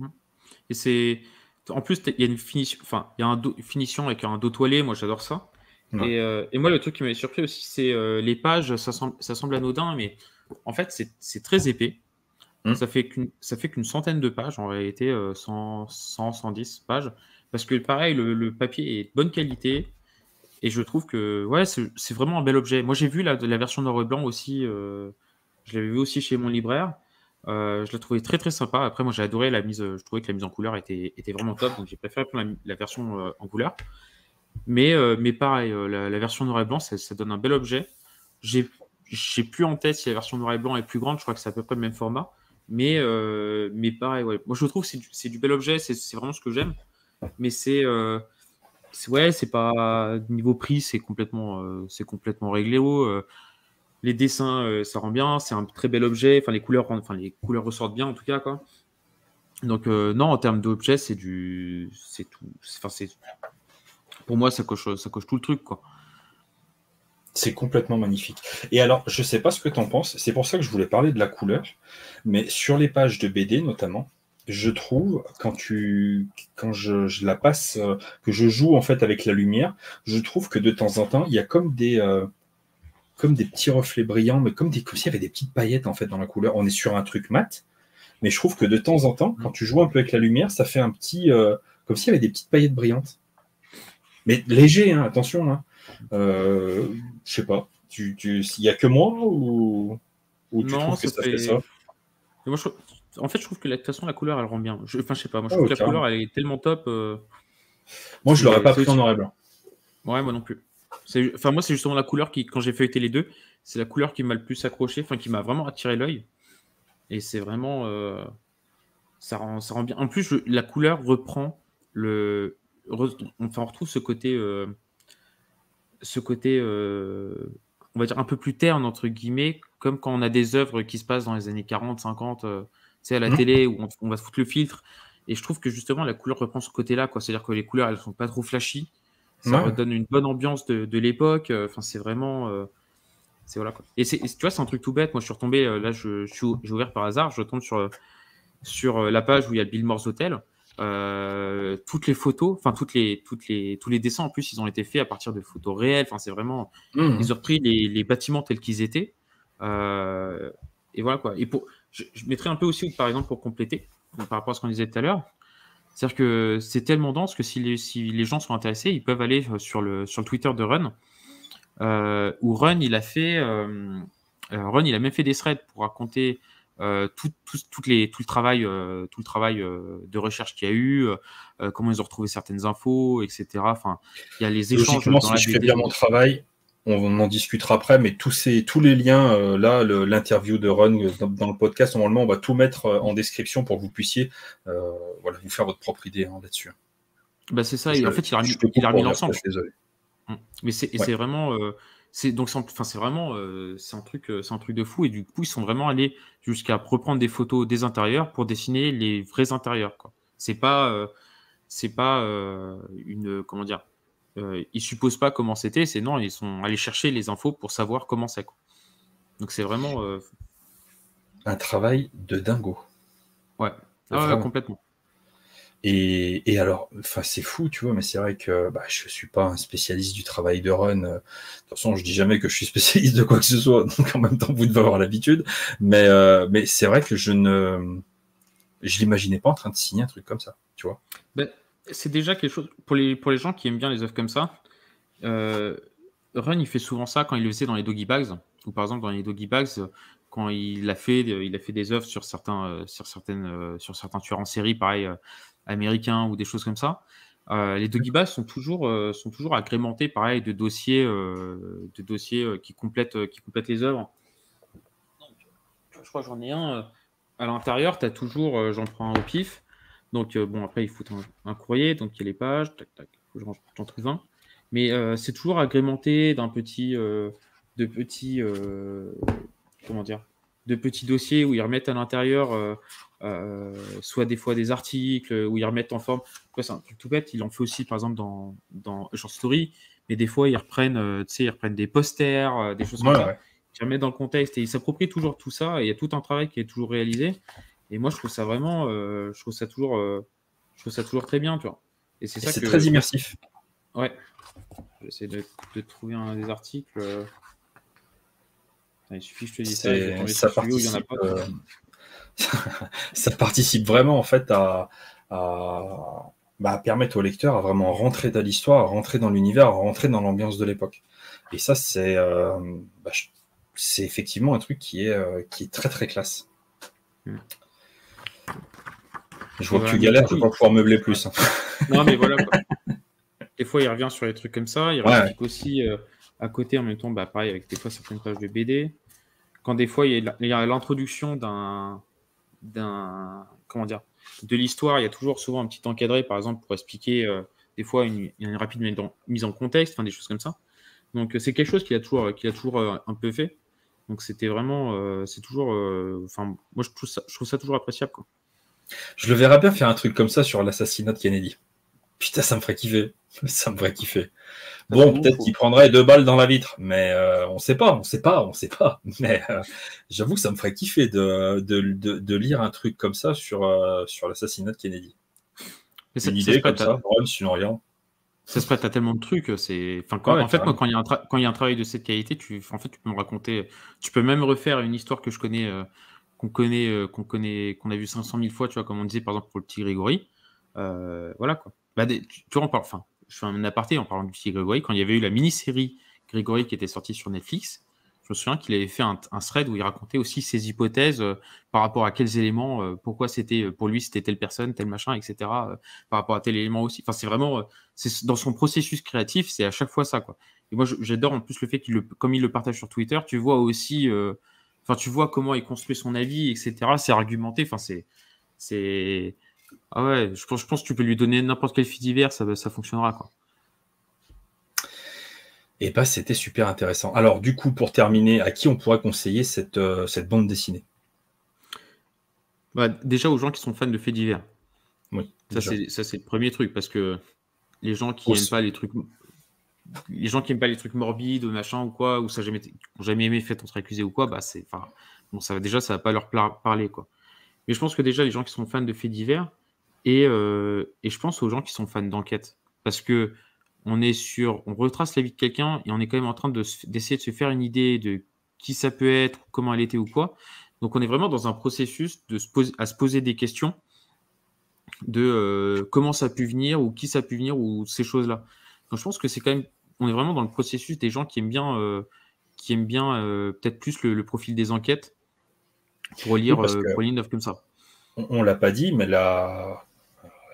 B: Et c'est en plus il y a une finition, enfin il y a une finition avec un dos toilé. Moi j'adore ça.
A: Ouais.
B: Et moi le truc qui m'avait surpris aussi, c'est les pages. Ça semble anodin, mais en fait c'est très épais. Ça fait qu'une centaine de pages, en réalité, 110 pages. Parce que pareil, le papier est de bonne qualité. Et je trouve que ouais, c'est vraiment un bel objet. Moi, j'ai vu la version noir et blanc aussi. Je l'avais vu aussi chez mon libraire. Je l'ai trouvé très très sympa. Après, moi, j'ai adoré la mise. Je trouvais que la mise en couleur était vraiment top. Donc, j'ai préféré prendre la version en couleur. Mais pareil, la version noir et blanc, ça donne un bel objet. J'ai plus en tête si la version noir et blanc est plus grande. Je crois que c'est à peu près le même format. Mais pareil, ouais. Moi, je trouve que c'est du bel objet. C'est vraiment ce que j'aime. Mais ouais, c'est pas niveau prix, c'est complètement réglé. Les dessins, ça rend bien. C'est un très bel objet. Enfin, les couleurs ressortent bien en tout cas, quoi. Donc non, en termes d'objet, c'est tout. Pour moi, ça coche tout le truc, quoi.
A: C'est complètement magnifique. Et alors, je sais pas ce que tu en penses, c'est pour ça que je voulais parler de la couleur, mais sur les pages de BD notamment, je trouve, quand je la passe, que je joue en fait avec la lumière, je trouve que de temps en temps, il y a comme des petits reflets brillants, mais comme s'il y avait des petites paillettes en fait dans la couleur. On est sur un truc mat, mais je trouve que de temps en temps, quand tu joues un peu avec la lumière, ça fait un petit, comme s'il y avait des petites paillettes brillantes. Mais léger, hein, attention, hein. Je sais pas. Il y a que moi ou tu
B: Non,
A: trouves que ça fait ça?
B: Moi, en fait, je trouve que de toute façon, la couleur, elle rend bien. Enfin, je sais pas. Moi, je
A: Ah,
B: trouve que la
A: carrément.
B: couleur, elle est tellement top.
A: Moi, je l'aurais pas pris en
B: aussi.
A: noir et blanc.
B: Ouais, moi non plus. Enfin, moi, c'est justement la couleur qui, quand j'ai feuilleté les deux, c'est la couleur qui m'a le plus accroché, enfin, qui m'a vraiment attiré l'œil. Et c'est vraiment. Ça rend bien. En plus, la couleur reprend enfin, on retrouve ce côté. On va dire, un peu plus terne, entre guillemets, comme quand on a des œuvres qui se passent dans les années 40, 50, tu sais, à la télé, où on va se foutre le filtre. Et je trouve que justement, la couleur reprend ce côté-là, quoi. C'est-à-dire que les couleurs, elles sont pas trop flashy. Ça
A: Ouais.
B: redonne une bonne ambiance de l'époque. Enfin, c'est vraiment. C'est voilà, quoi. Et tu vois, c'est un truc tout bête. Moi, je suis retombé, là, j'ai ouvert par hasard, je tombe sur la page où il y a le Bill Moore's Hotel. Toutes les photos, enfin tous les dessins en plus, ils ont été faits à partir de photos réelles. Enfin, c'est vraiment, ils ont repris les bâtiments tels qu'ils étaient. Et voilà, quoi. Et je mettrais un peu aussi, par exemple, pour compléter, par rapport à ce qu'on disait tout à l'heure, c'est-à-dire que c'est tellement dense que si les gens sont intéressés, ils peuvent aller sur le Twitter de Run, où Run, il a même fait des threads pour raconter tout le travail de recherche qu'il y a eu, comment ils ont retrouvé certaines infos, etc. Enfin, il y a les échanges
A: Logiquement,
B: dans
A: si
B: la
A: je fais
B: BD.
A: bien mon travail, on en discutera après, mais tous les liens, là, l'interview de Ron dans le podcast, normalement, on va tout mettre en description pour que vous puissiez voilà, vous faire votre propre idée là-dessus.
B: Bah, c'est ça, et en fait, il a remis l'ensemble.
A: Désolé.
B: Mais c'est vraiment. C'est vraiment c'est un truc de fou, et du coup ils sont vraiment allés jusqu'à reprendre des photos des intérieurs pour dessiner les vrais intérieurs, quoi. C'est pas une, comment dire, ils supposent pas comment c'était, c'est non, ils sont allés chercher les infos pour savoir comment c'est, quoi. Donc c'est vraiment
A: un travail de dingo.
B: ouais, complètement.
A: Et alors, enfin, c'est fou, tu vois, mais c'est vrai que je suis pas un spécialiste du travail de Run. De toute façon, je dis jamais que je suis spécialiste de quoi que ce soit, donc en même temps, vous devez avoir l'habitude. Mais c'est vrai que je l'imaginais pas en train de signer un truc comme ça, tu vois.
B: Ben, c'est déjà quelque chose pour les gens qui aiment bien les œuvres comme ça. Run, il fait souvent ça quand il le faisait dans les Doggy Bags, ou par exemple dans les Doggy Bags, quand il a fait des œuvres sur certains tueurs en série, pareil, américains ou des choses comme ça. Les doggy-bags sont toujours agrémentés, pareil, de dossiers qui complètent les œuvres. Donc, je crois que j'en ai un. À l'intérieur, tu as toujours, j'en prends un au pif. Donc, bon, après, il faut un courrier. Donc, il y a les pages. Tac, tac. Faut que j'en trouve un. Mais c'est toujours agrémenté de petits, comment dire, de petits dossiers où ils remettent à l'intérieur soit des fois des articles, où ils remettent en forme. C'est un truc tout bête. Ils en fait aussi, par exemple, dans Short Story. Mais des fois, ils reprennent des posters, des choses comme ça.
A: Ouais.
B: Ils remettent dans le contexte et ils s'approprient toujours tout ça. Et il y a tout un travail qui est toujours réalisé. Et moi, je trouve ça vraiment, je trouve ça toujours très bien, tu vois. Et
A: c'est très immersif.
B: Ouais. J'essaie de trouver des articles. Il suffit que je te dise ça.
A: Ça participe, ça participe vraiment en fait à permettre au lecteur à vraiment rentrer dans l'histoire, à rentrer dans l'univers, à rentrer dans l'ambiance de l'époque. Et ça, c'est effectivement un truc qui est très très classe. Je vois que tu galères, je vais pas pouvoir meubler plus.
B: Non, mais voilà, quoi. Des fois, il revient sur les trucs comme ça. Il explique aussi à côté, en même temps, pareil, avec des fois certaines pages de BD. Quand des fois, il y a l'introduction comment dire, de l'histoire, il y a toujours souvent un petit encadré, par exemple, pour expliquer des fois une rapide mise en contexte, des choses comme ça. Donc, c'est quelque chose qu'il a toujours un peu fait. Donc, c'était vraiment, c'est toujours, moi, je trouve ça toujours appréciable, quoi.
A: Je le verrais bien faire un truc comme ça sur l'assassinat de Kennedy. Putain, ça me ferait kiffer. Ça me ferait kiffer. Bon, peut-être qu'il prendrait 2 balles dans la vitre, mais on sait pas. Mais j'avoue que ça me ferait kiffer de lire un truc comme ça sur l'assassinat de Kennedy. Une idée comme ça, sinon rien.
B: Ça se prête à tellement de trucs. En fait, moi, quand il y a un travail de cette qualité, tu peux me raconter. Tu peux même refaire une histoire que je connais, qu'on a vu 500 000 fois, tu vois, comme on disait par exemple pour le petit Grégory. Voilà quoi. Tu vois, on parle. Enfin, je fais un aparté en parlant du petit Grégory. Quand il y avait eu la mini-série Grégory qui était sortie sur Netflix, je me souviens qu'il avait fait un thread où il racontait aussi ses hypothèses par rapport à quels éléments, pourquoi pour lui c'était telle personne, tel machin, etc. Par rapport à tel élément aussi. Enfin, c'est vraiment, c'est dans son processus créatif, c'est à chaque fois ça, quoi. Et moi, j'adore en plus le fait comme il le partage sur Twitter, tu vois aussi, tu vois comment il construit son avis, etc. C'est argumenté. Enfin, c'est, ah ouais, je pense que tu peux lui donner n'importe quel fait divers, ça fonctionnera, quoi.
A: Et c'était super intéressant. Alors, du coup, pour terminer, à qui on pourrait conseiller cette bande dessinée ?
B: Déjà aux gens qui sont fans de faits divers.
A: Oui.
B: Ça, c'est le premier truc, parce que les gens qui n'aiment pas les trucs morbides ou machin ou quoi, ou ça n'ont jamais aimé Fête entre accusés ou quoi, ça va pas leur parler, quoi. Mais je pense que déjà les gens qui sont fans de faits divers et je pense aux gens qui sont fans d'enquête, parce que on retrace la vie de quelqu'un et on est quand même en train d'essayer de se faire une idée de qui ça peut être, comment elle était ou quoi. Donc on est vraiment dans un processus à se poser des questions de comment ça a pu venir ou qui ça a pu venir ou ces choses-là. Donc je pense que on est vraiment dans le processus des gens qui aiment bien peut-être plus le profil des enquêtes pour lire une œuvre comme ça.
A: On l'a pas dit, mais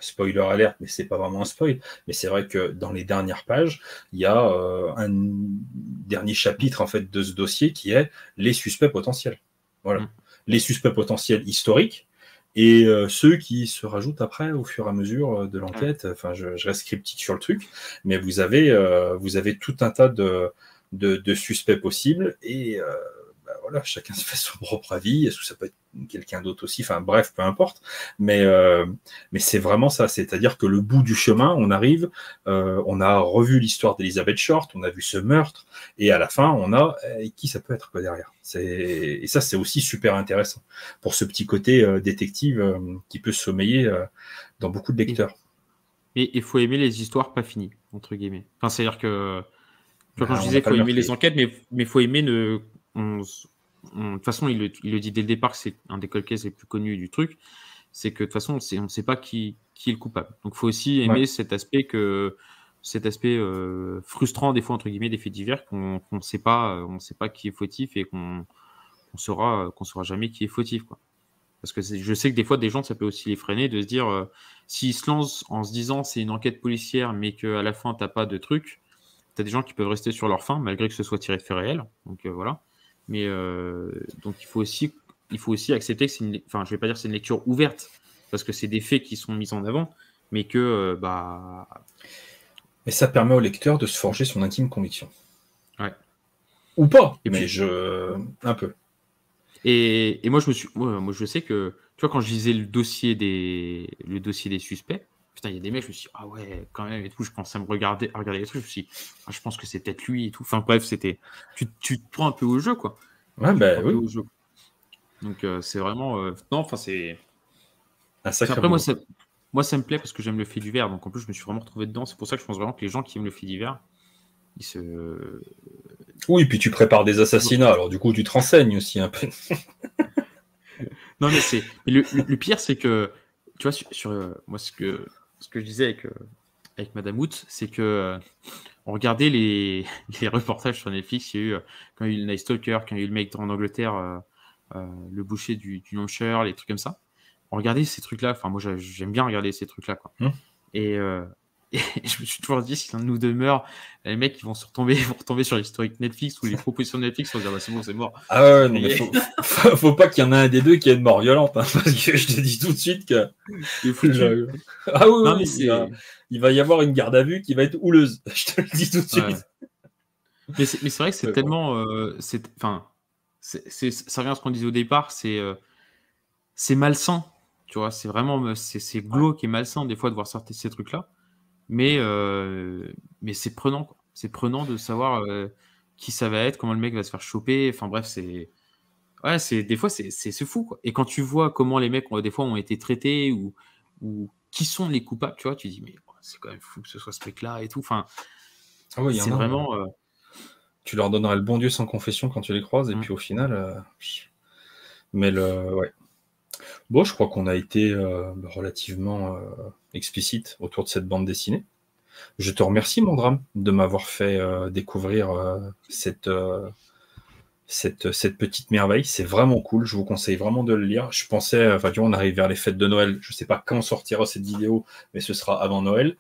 A: spoiler alert, mais c'est pas vraiment un spoil, mais c'est vrai que dans les dernières pages, il y a un dernier chapitre en fait de ce dossier qui est les suspects potentiels. Voilà. Les suspects potentiels historiques et ceux qui se rajoutent après au fur et à mesure de l'enquête. Enfin, je reste cryptique sur le truc, mais vous avez tout un tas de suspects possibles et voilà, chacun se fait son propre avis. Est-ce que ça peut être quelqu'un d'autre aussi? Enfin, bref, peu importe. Mais c'est vraiment ça. C'est-à-dire que le bout du chemin, on arrive, on a revu l'histoire d'Elizabeth Short, on a vu ce meurtre, et à la fin, on a qui ça peut être quoi derrière. Et ça, c'est aussi super intéressant pour ce petit côté détective qui peut sommeiller dans beaucoup de lecteurs.
B: Et il faut aimer les histoires pas finies, entre guillemets. Enfin, c'est-à-dire que, quand je disais, il faut aimer les enquêtes, mais il faut aimer de toute façon, il le dit dès le départ que c'est un des cold cases les plus connus du truc. C'est que de toute façon, on ne sait pas qui est le coupable. Donc, il faut aussi aimer cet aspect frustrant des fois entre guillemets des faits divers qu'on ne sait pas qui est fautif et qu'on saura jamais qui est fautif, quoi. Parce que je sais que des fois, des gens, ça peut aussi les freiner de se dire, s'ils se lancent en se disant c'est une enquête policière, mais qu'à la fin, tu n'as pas de truc, tu as des gens qui peuvent rester sur leur faim, malgré que ce soit tiré de faits réels. Donc voilà. Mais donc il faut aussi accepter que enfin, je vais pas dire que c'est une lecture ouverte, parce que c'est des faits qui sont mis en avant, mais que
A: Et ça permet au lecteur de se forger son intime conviction.
B: Ouais.
A: Ou pas,
B: et
A: mais
B: puis,
A: un peu.
B: Et moi, je sais que, tu vois, quand je lisais le dossier des suspects, putain, il y a des mecs, je me suis dit, ah ouais, quand même, et tout, je commençais à regarder les trucs, je me suis dit, je pense que c'est peut-être lui et tout. Enfin, bref, tu te prends un peu au jeu, quoi.
A: Ouais, ben oui.
B: Au jeu. Donc, c'est vraiment, non, enfin, c'est.
A: Un sacré
B: Après,
A: boulot.
B: moi, ça me plaît parce que j'aime le fait divers. Donc, en plus, je me suis vraiment retrouvé dedans. C'est pour ça que je pense vraiment que les gens qui aiment le fait divers, ils se.
A: Oui, puis tu prépares des assassinats, alors du coup, tu te renseignes aussi un peu.
B: Non, mais le pire, c'est que, tu vois, moi, ce que je disais avec Madame Wood, c'est que on regardait les reportages sur Netflix. Il y a eu, quand il y a eu le Night Stalker, quand il y a eu le mec en Angleterre, le boucher du Hampshire, les trucs comme ça. On regardait ces trucs-là. Enfin, moi, j'aime bien regarder ces trucs-là, quoi. Et je me suis toujours dit, si l'un de nous demeure, les mecs ils vont retomber sur l'historique Netflix ou les propositions de Netflix, on va dire, c'est bon, c'est mort.
A: Ah ouais, non, mais faut pas qu'il y en ait un des deux qui ait une mort violente, hein, parce que je te dis tout de suite que. Ah oui, non, oui, il va y avoir une garde à vue qui va être houleuse, je te le dis tout de suite.
B: Ouais. Mais c'est vrai que c'est tellement. Ça revient à ce qu'on disait au départ, c'est malsain, tu vois, c'est vraiment c'est glauque et malsain des fois de voir sortir ces trucs-là. Mais c'est prenant, quoi. C'est prenant de savoir qui ça va être, comment le mec va se faire choper. Enfin bref, des fois c'est fou, quoi. Et quand tu vois comment les mecs des fois ont été traités ou qui sont les coupables, tu vois, tu dis mais c'est quand même fou que ce soit ce mec-là et tout. Enfin, c'est vraiment.
A: Tu leur donneras le bon Dieu sans confession quand tu les croises, et puis au final. Mais ouais. Bon, je crois qu'on a été relativement explicite autour de cette bande dessinée. Je te remercie, mon Drame, de m'avoir fait découvrir cette petite merveille. C'est vraiment cool. Je vous conseille vraiment de le lire. Je pensais, tu vois, on arrive vers les fêtes de Noël. Je ne sais pas quand sortira cette vidéo, mais ce sera avant Noël.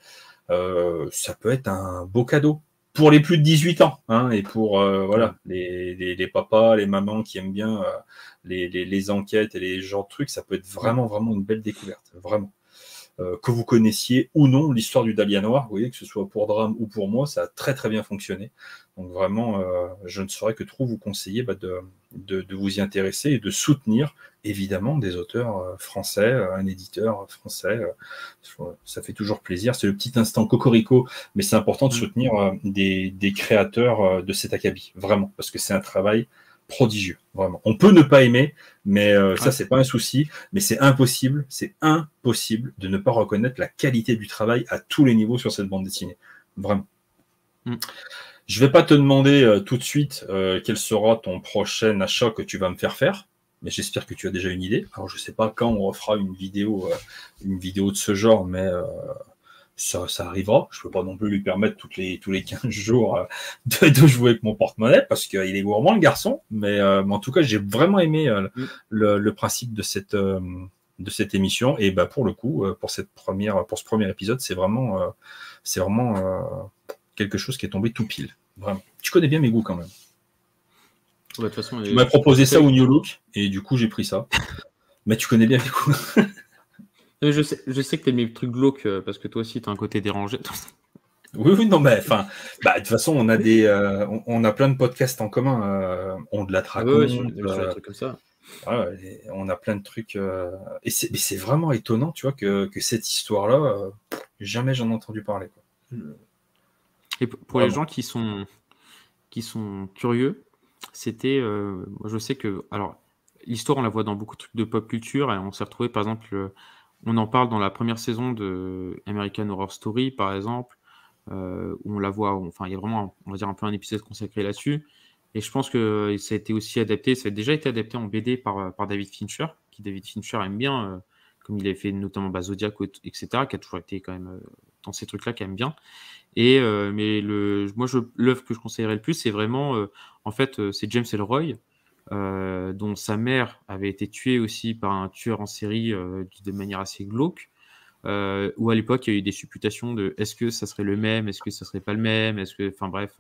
A: Ça peut être un beau cadeau pour les plus de 18 ans, hein, et pour voilà, les papas, les mamans qui aiment bien les enquêtes et les genres de trucs. Ça peut être vraiment, vraiment une belle découverte. Vraiment. Que vous connaissiez ou non l'histoire du Dahlia Noir, vous voyez, que ce soit pour Drame ou pour moi, ça a très très bien fonctionné. Donc vraiment, je ne saurais que trop vous conseiller de vous y intéresser et de soutenir évidemment des auteurs français, un éditeur français. Ça fait toujours plaisir. C'est le petit instant cocorico, mais c'est important de soutenir des créateurs de cet acabit, vraiment, parce que c'est un travail prodigieux, vraiment. On peut ne pas aimer, mais ça, c'est pas un souci, mais c'est impossible de ne pas reconnaître la qualité du travail à tous les niveaux sur cette bande dessinée. Vraiment. Je vais pas te demander tout de suite quel sera ton prochain achat que tu vas me faire, mais j'espère que tu as déjà une idée. Alors, je sais pas quand on refera une vidéo de ce genre, mais ça arrivera. Je peux pas non plus lui permettre tous les 15 jours de jouer avec mon porte-monnaie parce qu'il est gourmand, le garçon. Mais en tout cas, j'ai vraiment aimé le principe de cette émission. Et bah, pour le coup, pour ce premier épisode, c'est vraiment quelque chose qui est tombé tout pile. Vraiment. Tu connais bien mes goûts quand même.
B: De toute façon,
A: tu m'as proposé ça au New Look et du coup, j'ai pris ça. Mais tu connais bien mes goûts.
B: Je sais que t'aimes les trucs glauques parce que toi aussi t'as un côté dérangé.
A: Oui, non, mais enfin, de toute façon, on a on a plein de podcasts en commun. On de la raconte.
B: Sur des trucs comme ça.
A: On a plein de trucs. Et c'est vraiment étonnant, tu vois, que cette histoire-là, jamais j'en ai entendu parler, quoi.
B: Et pour les gens qui sont curieux, c'était. Moi, je sais que. Alors, l'histoire, on la voit dans beaucoup de trucs de pop culture et on s'est retrouvé, par exemple. On en parle dans la première saison de American Horror Story, par exemple, où on la voit. Enfin, il y a vraiment, on va dire, un peu un épisode consacré là-dessus. Et je pense que ça a été aussi adapté. Ça a déjà été adapté en BD par David Fincher, qui David Fincher aime bien, comme il avait fait notamment Zodiac, etc., qui a toujours été quand même dans ces trucs-là, qui aime bien. Et mais l'œuvre que je conseillerais le plus, c'est vraiment, en fait, c'est James Ellroy, dont sa mère avait été tuée aussi par un tueur en série de manière assez glauque. Où à l'époque, il y a eu des supputations de est-ce que ça serait le même, est-ce que ça serait pas le même, est-ce que, enfin bref,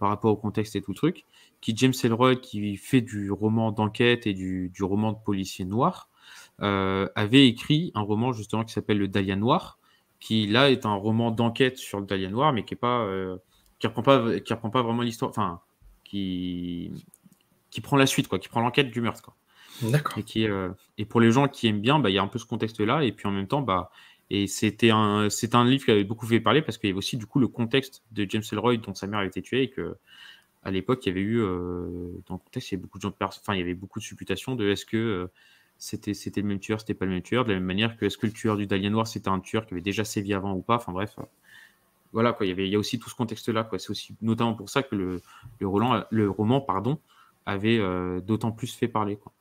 B: par rapport au contexte et tout le truc, qui James Ellroy, qui fait du roman d'enquête et du roman de policier noir, avait écrit un roman justement qui s'appelle Le Dahlia Noir, qui là est un roman d'enquête sur le Dahlia Noir, mais qui reprend pas vraiment l'histoire, enfin qui prend la suite, quoi, qui prend l'enquête du meurtre, quoi.
A: D'accord.
B: Et pour les gens qui aiment bien, il y a un peu ce contexte-là, et puis en même temps, et c'était un livre qui avait beaucoup fait parler parce qu'il y avait aussi du coup le contexte de James Ellroy dont sa mère avait été tuée, et que à l'époque il y avait eu dans le contexte, il y avait beaucoup de gens il y avait beaucoup de supputations de est-ce que c'était le même tueur, c'était pas le même tueur, de la même manière que est-ce que le tueur du Dahlia Noir c'était un tueur qui avait déjà sévi avant ou pas, enfin bref. Voilà quoi, il y a aussi tout ce contexte-là, quoi. C'est aussi notamment pour ça que le roman avait d'autant plus fait parler, quoi.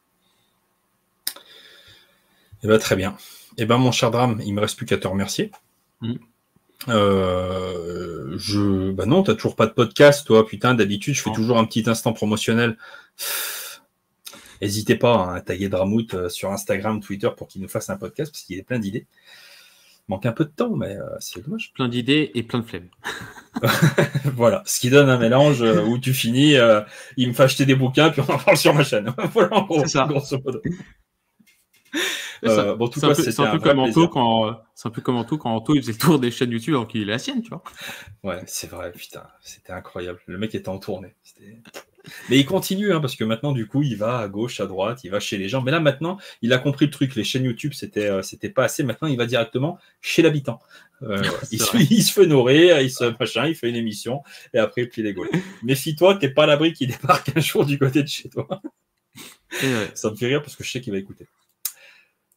A: Eh ben, très bien. Eh ben, mon cher Dram, il me reste plus qu'à te remercier. Bah non, t'as toujours pas de podcast, toi. Putain, d'habitude, je fais toujours un petit instant promotionnel. N'hésitez pas à taguer Dramout sur Instagram, Twitter pour qu'il nous fasse un podcast parce qu'il a plein d'idées. Manque un peu de temps, mais c'est dommage.
B: Plein d'idées et plein de flemme.
A: Voilà, ce qui donne un mélange où tu finis, il me fait acheter des bouquins, puis on en parle sur ma chaîne. Voilà, en gros,
B: c'est ça.
A: Grosso modo.
B: C'est un peu comme Anto quand Anto il faisait le tour des chaînes YouTube alors qu'il est la sienne, tu vois.
A: Ouais, c'est vrai, putain, c'était incroyable. Le mec était en tournée. Mais il continue, hein, parce que maintenant, du coup, il va à gauche, à droite, il va chez les gens. Mais là, maintenant, il a compris le truc. Les chaînes YouTube, c'était pas assez. Maintenant, il va directement chez l'habitant. Il se fait nourrir, il fait une émission, et après, il plie les gaules. Méfie-toi, t'es pas à l'abri qu'il débarque un jour du côté de chez toi. Ça me fait rire parce que je sais qu'il va écouter.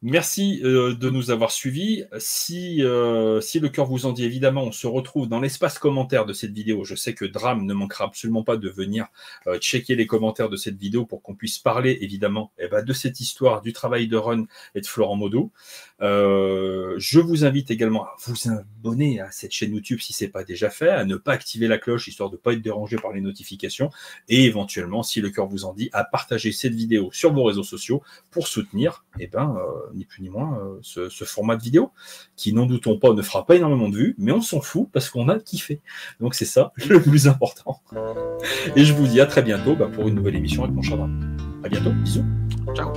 A: Merci de nous avoir suivis. Si le cœur vous en dit, évidemment, on se retrouve dans l'espace commentaire de cette vidéo. Je sais que Dram ne manquera absolument pas de venir checker les commentaires de cette vidéo pour qu'on puisse parler, évidemment, de cette histoire, du travail de Ron et de Florent Maudeau. Je vous invite également à vous abonner à cette chaîne YouTube si ce n'est pas déjà fait, à ne pas activer la cloche histoire de ne pas être dérangé par les notifications et éventuellement, si le cœur vous en dit, à partager cette vidéo sur vos réseaux sociaux pour soutenir, ni plus ni moins, ce format de vidéo qui, n'en doutons pas, ne fera pas énormément de vues, mais on s'en fout parce qu'on a kiffé. Donc c'est ça le plus important. Et je vous dis à très bientôt pour une nouvelle émission avec mon Chardin. À bientôt, bisous.
B: Ciao.